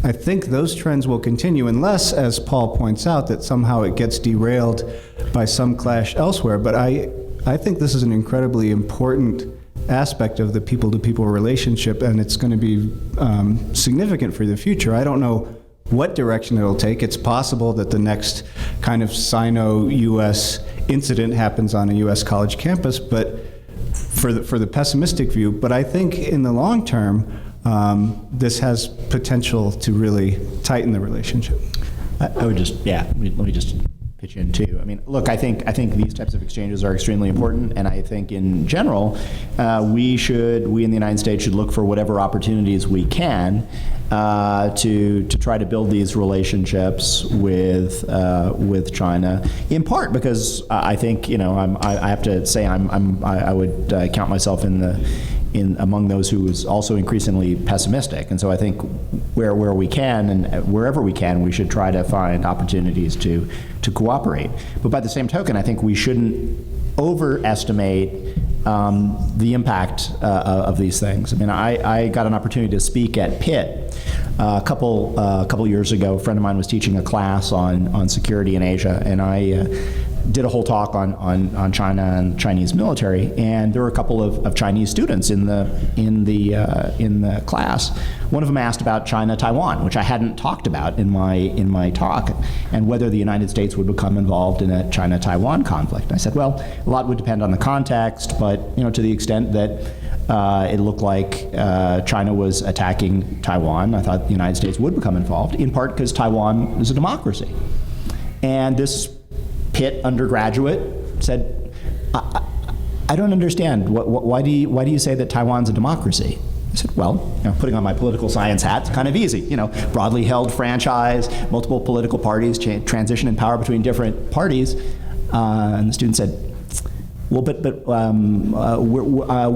I think those trends will continue unless, as Paul points out, that somehow it gets derailed by some clash elsewhere. But I think this is an incredibly important aspect of the people-to-people relationship, and it's going to be significant for the future. I don't know what direction it'll take. It's possible that the next kind of Sino-U.S. incident happens on a U.S. college campus, but for the pessimistic view. But I think in the long term, this has potential to really tighten the relationship. I would just, let me just pitch in too. I mean, look, I think these types of exchanges are extremely important, and I think in general, we in the United States should look for whatever opportunities we can to try to build these relationships with China. In part because I think I have to say I would count myself among those who is also increasingly pessimistic, and so I think where we can and wherever we can, we should try to find opportunities to cooperate. But by the same token, I think we shouldn't overestimate the impact of these things. I mean, I got an opportunity to speak at Pitt a couple years ago. A friend of mine was teaching a class on security in Asia, and I did a whole talk on China and Chinese military, and there were a couple of Chinese students in the class. One of them asked about China-Taiwan, which I hadn't talked about in my talk, and whether the United States would become involved in a China-Taiwan conflict. And I said, well, a lot would depend on the context, but to the extent that it looked like China was attacking Taiwan, I thought the United States would become involved, in part because Taiwan is a democracy. And this Pitt undergraduate said, I don't understand. Why do you say that Taiwan's a democracy? I said, well, putting on my political science hat, it's kind of easy. Broadly held franchise, multiple political parties, transition in power between different parties. And the student said, well, but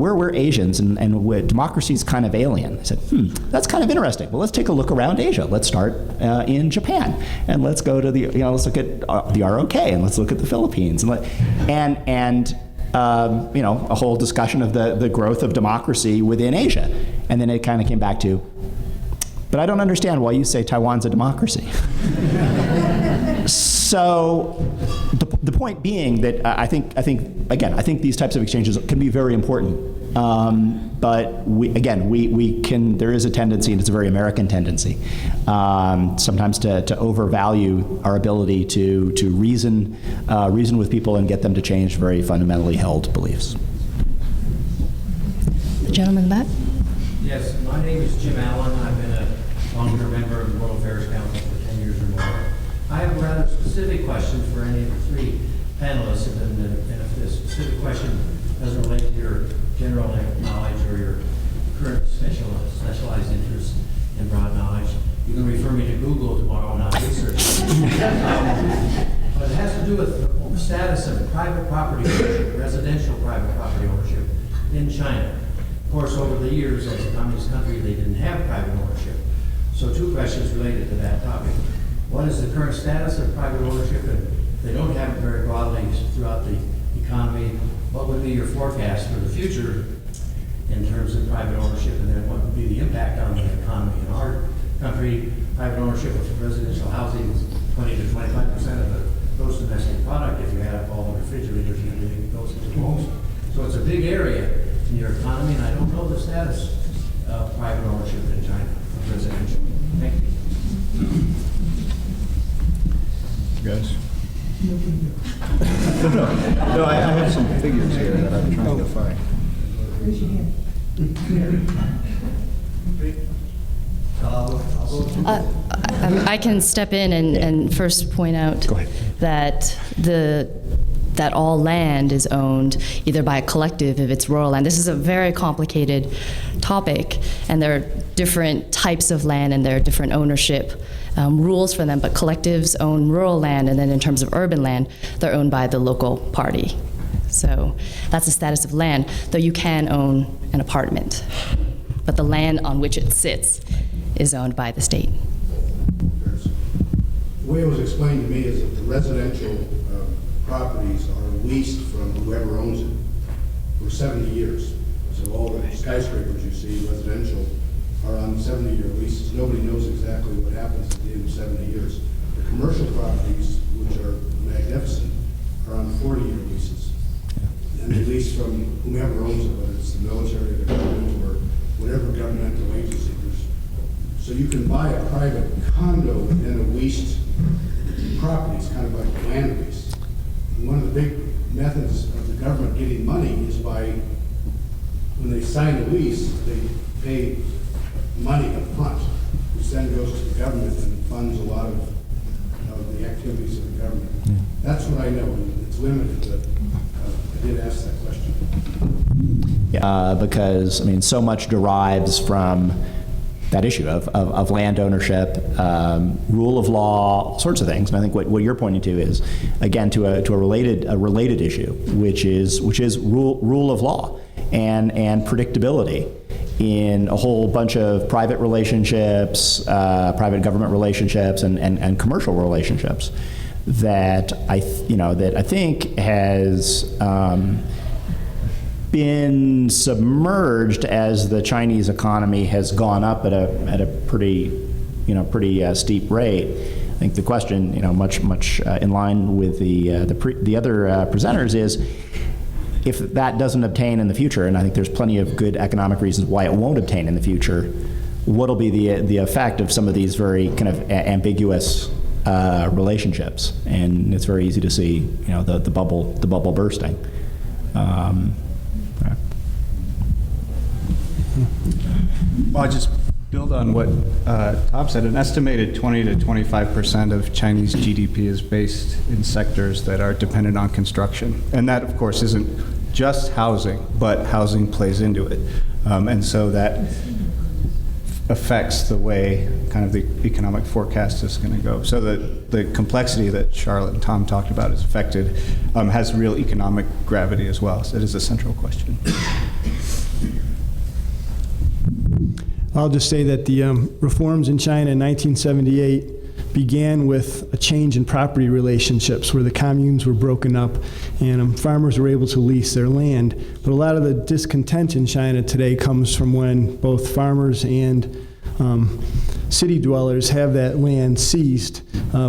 we're Asians, and democracy is kind of alien. I said, that's kind of interesting. Well, let's take a look around Asia. Let's start in Japan, and let's go to let's look at the ROK, and let's look at the Philippines, and a whole discussion of the growth of democracy within Asia. And then it kind of came back to, but I don't understand why you say Taiwan's a democracy. So the point being that I think these types of exchanges can be very important. But there is a tendency, and it's a very American tendency, sometimes to overvalue our ability to reason with people and get them to change very fundamentally held beliefs. The gentleman in the back. Yes, my name is Jim Allen. I've been a long-term member of the World Affairs Council for 10 years or more. I have a rather specific question for any of the three panelists, and if this specific question doesn't relate to your general knowledge or your current specialized interest in broad knowledge, you can refer me to Google tomorrow and I'll research it. But it has to do with the status of private property ownership, residential private property ownership in China. Of course, over the years, as a communist country, they didn't have private ownership. So 2 questions related to that topic. What is the current status of private ownership? And if they don't have it very broadly throughout the economy, what would be your forecast for the future in terms of private ownership? And then what would be the impact on the economy? In our country, private ownership of residential housing is 20 to 25% of the gross domestic product if you add up all the refrigerators and everything that goes into homes. So it's a big area in your economy, and I don't know the status of private ownership in China of residential. Thank you. Guys? No, I have some figures here that I'm trying to find. I can step in and first point out that that all land is owned either by a collective if it's rural land. This is a very complicated topic, and there are different types of land and there are different ownership rules for them, but collectives own rural land, and then in terms of urban land, they're owned by the local party. So that's the status of land, though you can own an apartment, but the land on which it sits is owned by the state. The way it was explained to me is that the residential properties are leased from whoever owns it for 70 years. So all the skyscrapers you see, residential, are on 70-year leases. Nobody knows exactly what happens at the end of 70 years. The commercial properties, which are magnificent, are on 40-year leases. And they lease from whomever owns it, whether it's the military, the government, or whatever governmental agency. So you can buy a private condo within a leased property. It's kind of like a land lease. And one of the big methods of the government getting money is by, when they sign a lease, they pay money up front, which then goes to the government and funds a lot of the activities of the government. That's what I know. It's limited, but I did ask that question. Because, I mean, so much derives from that issue of land ownership, rule of law, all sorts of things. And I think what you're pointing to is, again, to a related issue, which is rule of law and predictability in a whole bunch of private relationships, private government relationships, and commercial relationships that I think has been submerged as the Chinese economy has gone up at a pretty steep rate. I think the question, much in line with the other presenters, is if that doesn't obtain in the future, and I think there's plenty of good economic reasons why it won't obtain in the future, what'll be the effect of some of these very kind of ambiguous relationships? And it's very easy to see, the bubble bursting. Well, I'll just build on what Tom said. An estimated 20 to 25% of Chinese GDP is based in sectors that are dependent on construction. And that, of course, isn't just housing, but housing plays into it. And so that affects the way kind of the economic forecast is going to go. So the complexity that Charlotte and Tom talked about is affected, has real economic gravity as well. So it is a central question. I'll just say that the reforms in China in 1978 began with a change in property relationships where the communes were broken up and farmers were able to lease their land. But a lot of the discontent in China today comes from when both farmers and city dwellers have that land seized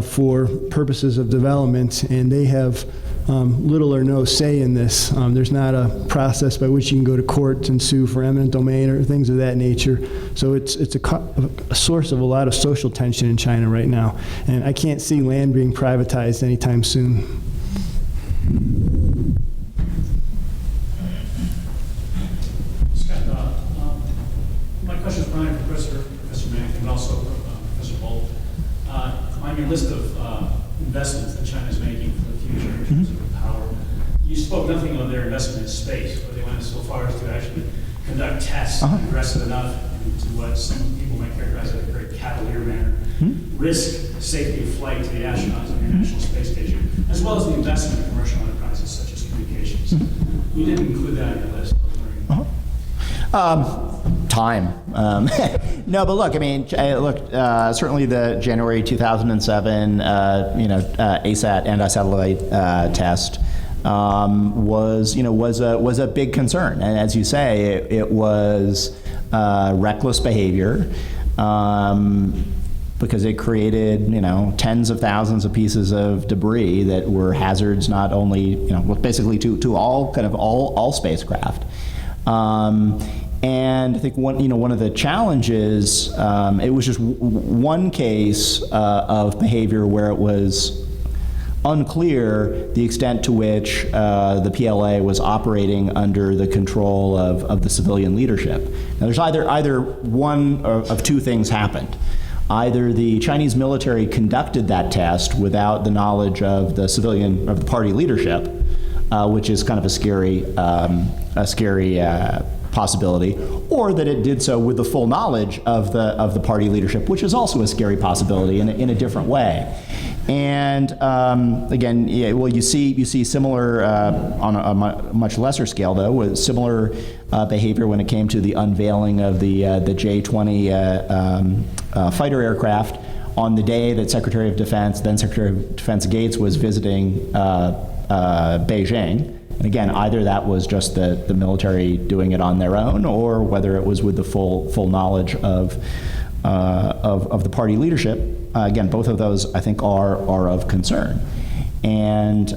for purposes of development, and they have little or no say in this. There's not a process by which you can go to court and sue for eminent domain or things of that nature. So it's a source of a lot of social tension in China right now. And I can't see land being privatized anytime soon. Scott, my question is probably for Professor Mankin, but also Professor Bolt. On your list of investments that China is making for the future in terms of power, you spoke nothing of their investment in space, but they went so far as to actually conduct tests aggressive enough to what some people might characterize as a very cavalier manner, risk safety of flight to the astronauts on the International Space Station, as well as the investment in commercial enterprises such as communications. You didn't include that on your list. I was wondering. Time. No, but look, I mean, certainly the January 2007, ASAT anti-satellite test was a big concern, and as you say, it was reckless behavior. Because it created, tens of thousands of pieces of debris that were hazards not only, basically to all spacecraft. And I think one of the challenges, it was just one case of behavior where it was unclear the extent to which the PLA was operating under the control of the civilian leadership. Now, there's either one of two things happened. Either the Chinese military conducted that test without the knowledge of the party leadership, which is kind of a scary possibility, or that it did so with the full knowledge of the party leadership, which is also a scary possibility in a different way. And again, you see similar on a much lesser scale, though, with similar behavior when it came to the unveiling of the J-20 fighter aircraft on the day that Secretary of Defense Gates was visiting Beijing. And again, either that was just the military doing it on their own, or whether it was with the full knowledge of the party leadership. Again, both of those I think are of concern, and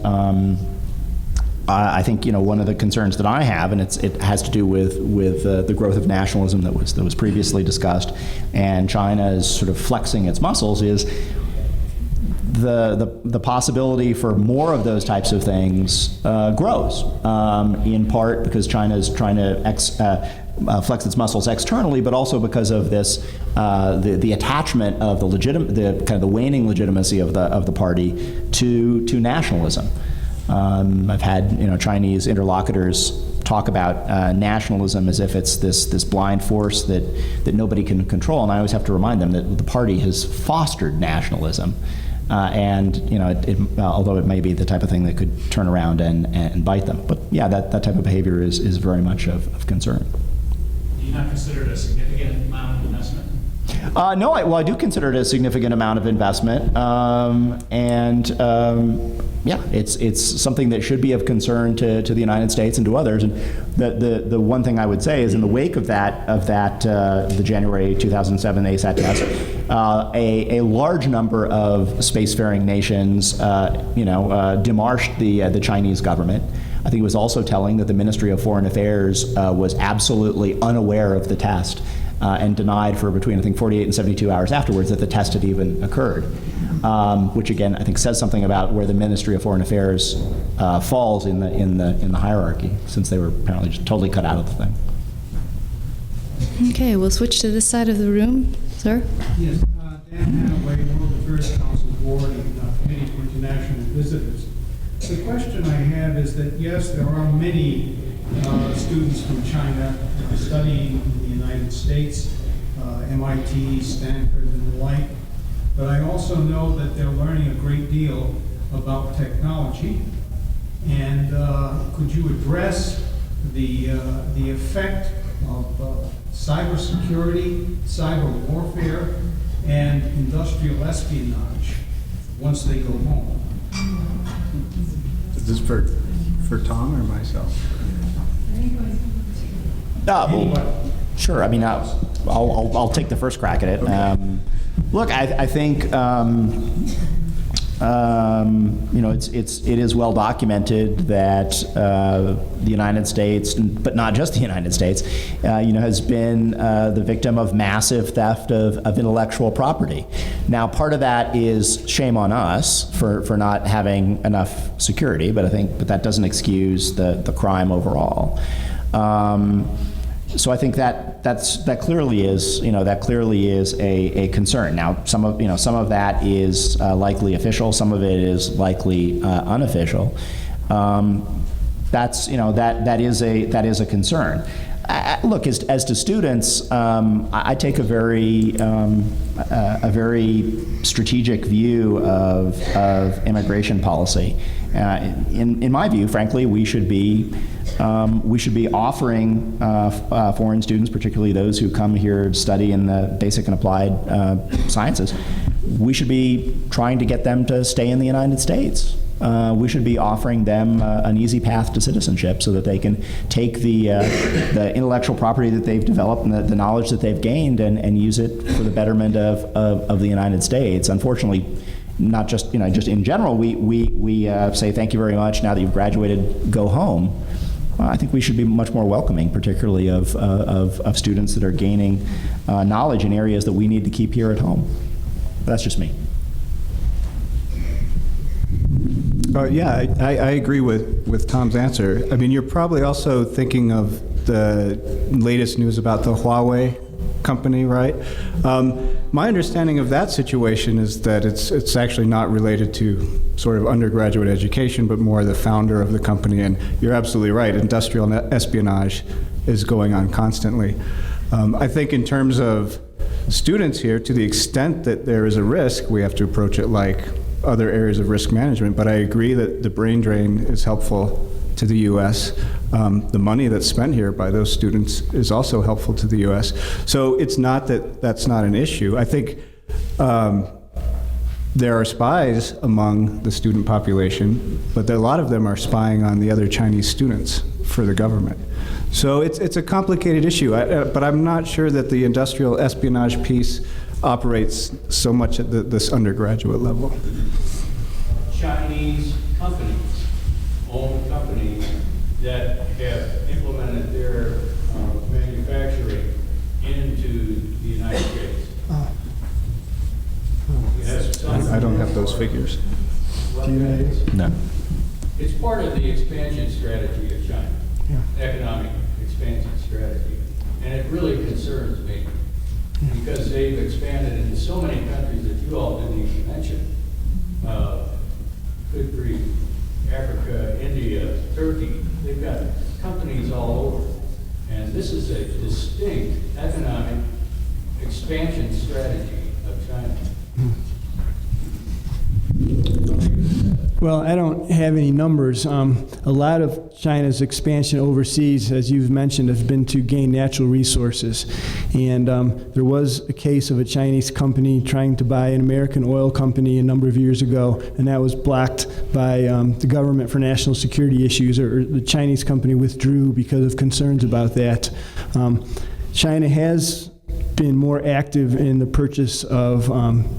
I think one of the concerns that I have, and it has to do with the growth of nationalism that was previously discussed, and China is sort of flexing its muscles, is the possibility for more of those types of things grows, in part because China is trying to flex its muscles externally, but also because of this the attachment of the waning legitimacy of the party to nationalism. I've had Chinese interlocutors talk about nationalism as if it's this blind force that nobody can control, and I always have to remind them that the party has fostered nationalism. And although it may be the type of thing that could turn around and bite them, but yeah, that type of behavior is very much of concern. Do you not consider it a significant amount of investment? No, I do consider it a significant amount of investment, yeah, it's something that should be of concern to the United States and to others. And the one thing I would say is, in the wake of the January 2007 ASAT test, a large number of spacefaring nations, demarched the Chinese government. I think it was also telling that the Ministry of Foreign Affairs was absolutely unaware of the test. And denied for between, I think, 48 and 72 hours afterwards that the test had even occurred, which again I think says something about where the Ministry of Foreign Affairs falls in the hierarchy, since they were apparently just totally cut out of the thing. Okay, we'll switch to this side of the room, sir. Yes, Dan Hanaway, World Affairs Council Board and Committee for International Visitors. The question I have is that, yes, there are many students from China studying in the United States, MIT, Stanford, and the like, but I also know that they're learning a great deal about technology. And could you address the effect of cybersecurity, cyber warfare, and industrial espionage once they go home? Is this for Tom or myself? Sure. I mean, I'll take the first crack at it. Look, I think it is well documented that the United States, but not just the United States, has been the victim of massive theft of intellectual property. Now, part of that is shame on us for not having enough security, but that doesn't excuse the crime overall. So I think that clearly is a concern. Now, some of that is likely official, some of it is likely unofficial. That is a concern. Look, as to students, I take a very strategic view of immigration policy. In my view, frankly, we should be offering foreign students, particularly those who come here to study in the basic and applied sciences, we should be trying to get them to stay in the United States. We should be offering them an easy path to citizenship so that they can take the intellectual property that they've developed and the knowledge that they've gained and use it for the betterment of the United States. Unfortunately, not just just in general, we say thank you very much. Now that you've graduated, go home. I think we should be much more welcoming, particularly of students that are gaining knowledge in areas that we need to keep here at home. That's just me. Yeah, I agree with Tom's answer. I mean, you're probably also thinking of the latest news about the Huawei company, right? My understanding of that situation is that it's actually not related to sort of undergraduate education, but more the founder of the company. And you're absolutely right, industrial espionage is going on constantly. I think in terms of students here, to the extent that there is a risk, we have to approach it like other areas of risk management. But I agree that the brain drain is helpful to the U.S. The money that's spent here by those students is also helpful to the U.S. So it's not that that's not an issue. I think there are spies among the student population, but a lot of them are spying on the other Chinese students for the government. So it's a complicated issue, but I'm not sure that the industrial espionage piece operates so much at this undergraduate level. Chinese companies, own companies that have implemented their manufacturing into the United States. I don't have those figures. No. It's part of the expansion strategy of China, economic expansion strategy. And it really concerns me because they've expanded into so many countries that you all didn't even mention. Good grief, Africa, India, Turkey, they've got companies all over. And this is a distinct economic expansion strategy of China. Well, I don't have any numbers. A lot of China's expansion overseas, as you've mentioned, has been to gain natural resources. And there was a case of a Chinese company trying to buy an American oil company a number of years ago, and that was blocked by the government for national security issues, or the Chinese company withdrew because of concerns about that. China has been more active in the purchase of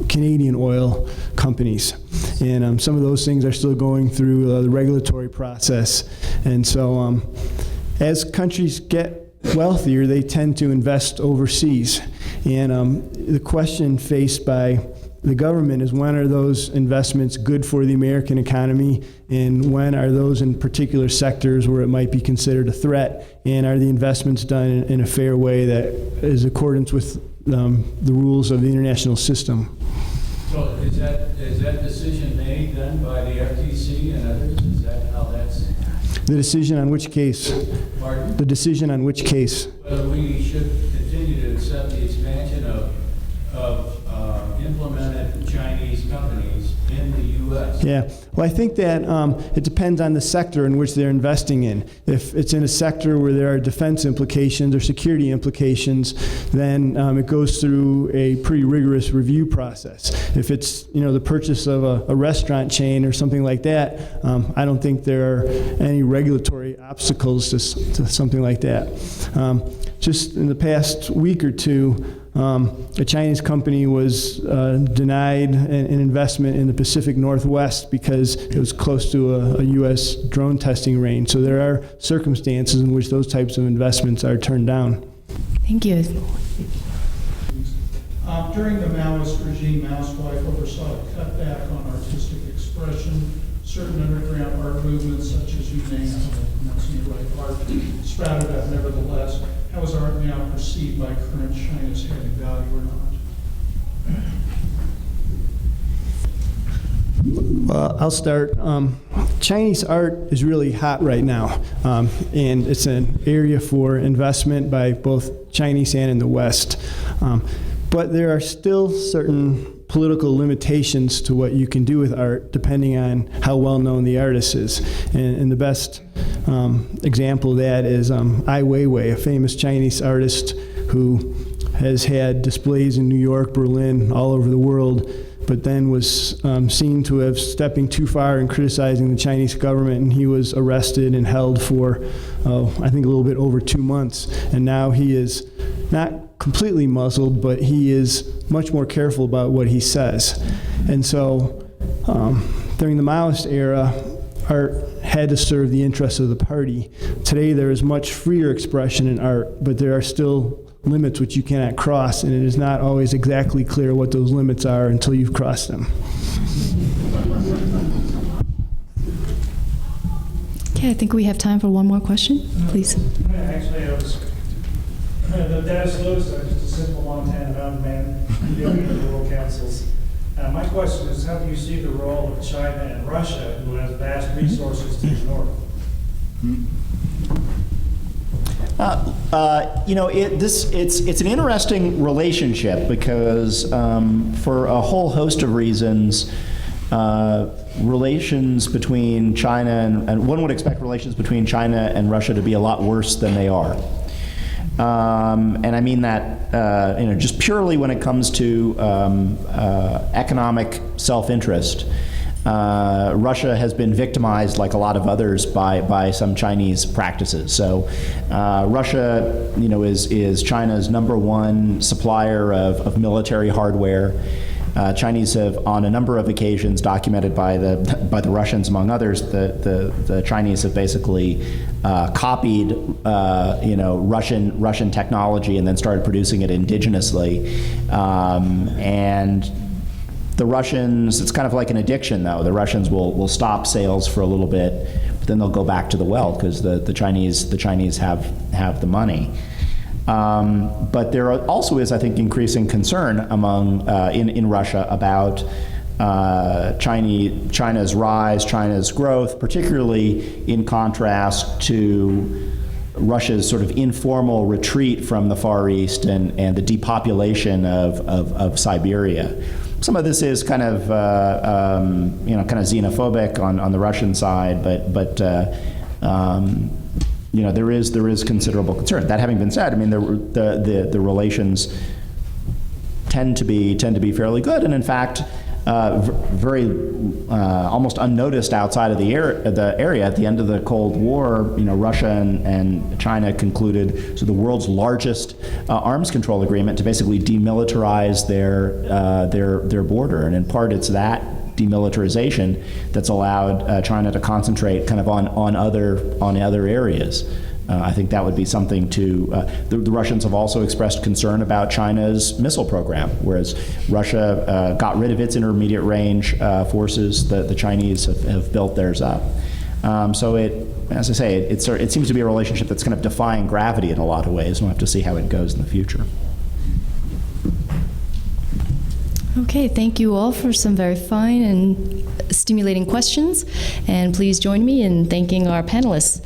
Canadian oil companies. And some of those things are still going through the regulatory process. And so as countries get wealthier, they tend to invest overseas. And the question faced by the government is, when are those investments good for the American economy, and when are those in particular sectors where it might be considered a threat, and are the investments done in a fair way that is in accordance with the rules of the international system? So is that decision made then by the FTC and others? Is that how that's? The decision on which case? Pardon? The decision on which case? Whether we should continue to accept the expansion of implemented Chinese companies in the U.S. Yeah. Well, I think that it depends on the sector in which they're investing in. If it's in a sector where there are defense implications or security implications, then it goes through a pretty rigorous review process. If it's the purchase of a restaurant chain or something like that, I don't think there are any regulatory obstacles to something like that. Just in the past week or two, a Chinese company was denied an investment in the Pacific Northwest because it was close to a U.S. drone testing range. So there are circumstances in which those types of investments are turned down. Thank you. During the Maoist regime, Mao's wife oversaw a cutback on artistic expression. Certain underground art movements, such as art, sprouted up nevertheless. How is art now perceived by current China as having value or not? Well, I'll start. Chinese art is really hot right now, and it's an area for investment by both Chinese and in the West. But there are still certain political limitations to what you can do with art depending on how well known the artist is. And the best example of that is Ai Weiwei, a famous Chinese artist who has had displays in New York, Berlin, all over the world, but then was seen to have stepping too far in criticizing the Chinese government, and he was arrested and held for, I think, a little bit over 2 months. And now he is not completely muzzled, but he is much more careful about what he says. And so during the Maoist era, art had to serve the interests of the party. Today there is much freer expression in art, but there are still limits which you cannot cross, and it is not always exactly clear what those limits are until you've crossed them. Okay, I think we have time for one more question, please. Actually, Dennis Lewis, I'm just a simple Montana mountain man dealing with the world councils. My question is, how do you see the role of China and Russia, who has vast resources to the north? It's an interesting relationship because for a whole host of reasons, relations between China and one would expect relations between China and Russia to be a lot worse than they are. And I mean that just purely when it comes to economic self-interest. Russia has been victimized, like a lot of others, by some Chinese practices. So Russia, is China's #1 supplier of military hardware. Chinese have, on a number of occasions, documented by the Russians, among others, the Chinese have basically copied, Russian technology and then started producing it indigenously, and the Russians, it's kind of like an addiction, though. The Russians will stop sales for a little bit, but then they'll go back to the well because the Chinese have the money. But there also is, I think, increasing concern among in Russia about China's rise, China's growth, particularly in contrast to Russia's sort of informal retreat from the Far East and the depopulation of Siberia. Some of this is kind of xenophobic on the Russian side, but there is considerable concern. That having been said, I mean the relations tend to be fairly good, and in fact, very almost unnoticed outside of the area. At the end of the Cold War, Russia and China concluded the world's largest arms control agreement to basically demilitarize their border, and in part it's that demilitarization that's allowed China to concentrate kind of on other areas. I think that would be something to. The Russians have also expressed concern about China's missile program, whereas Russia got rid of its intermediate range forces. The Chinese have built theirs up. So as I say, it seems to be a relationship that's kind of defying gravity in a lot of ways. We'll have to see how it goes in the future. Okay, thank you all for some very fine and stimulating questions, and please join me in thanking our panelists.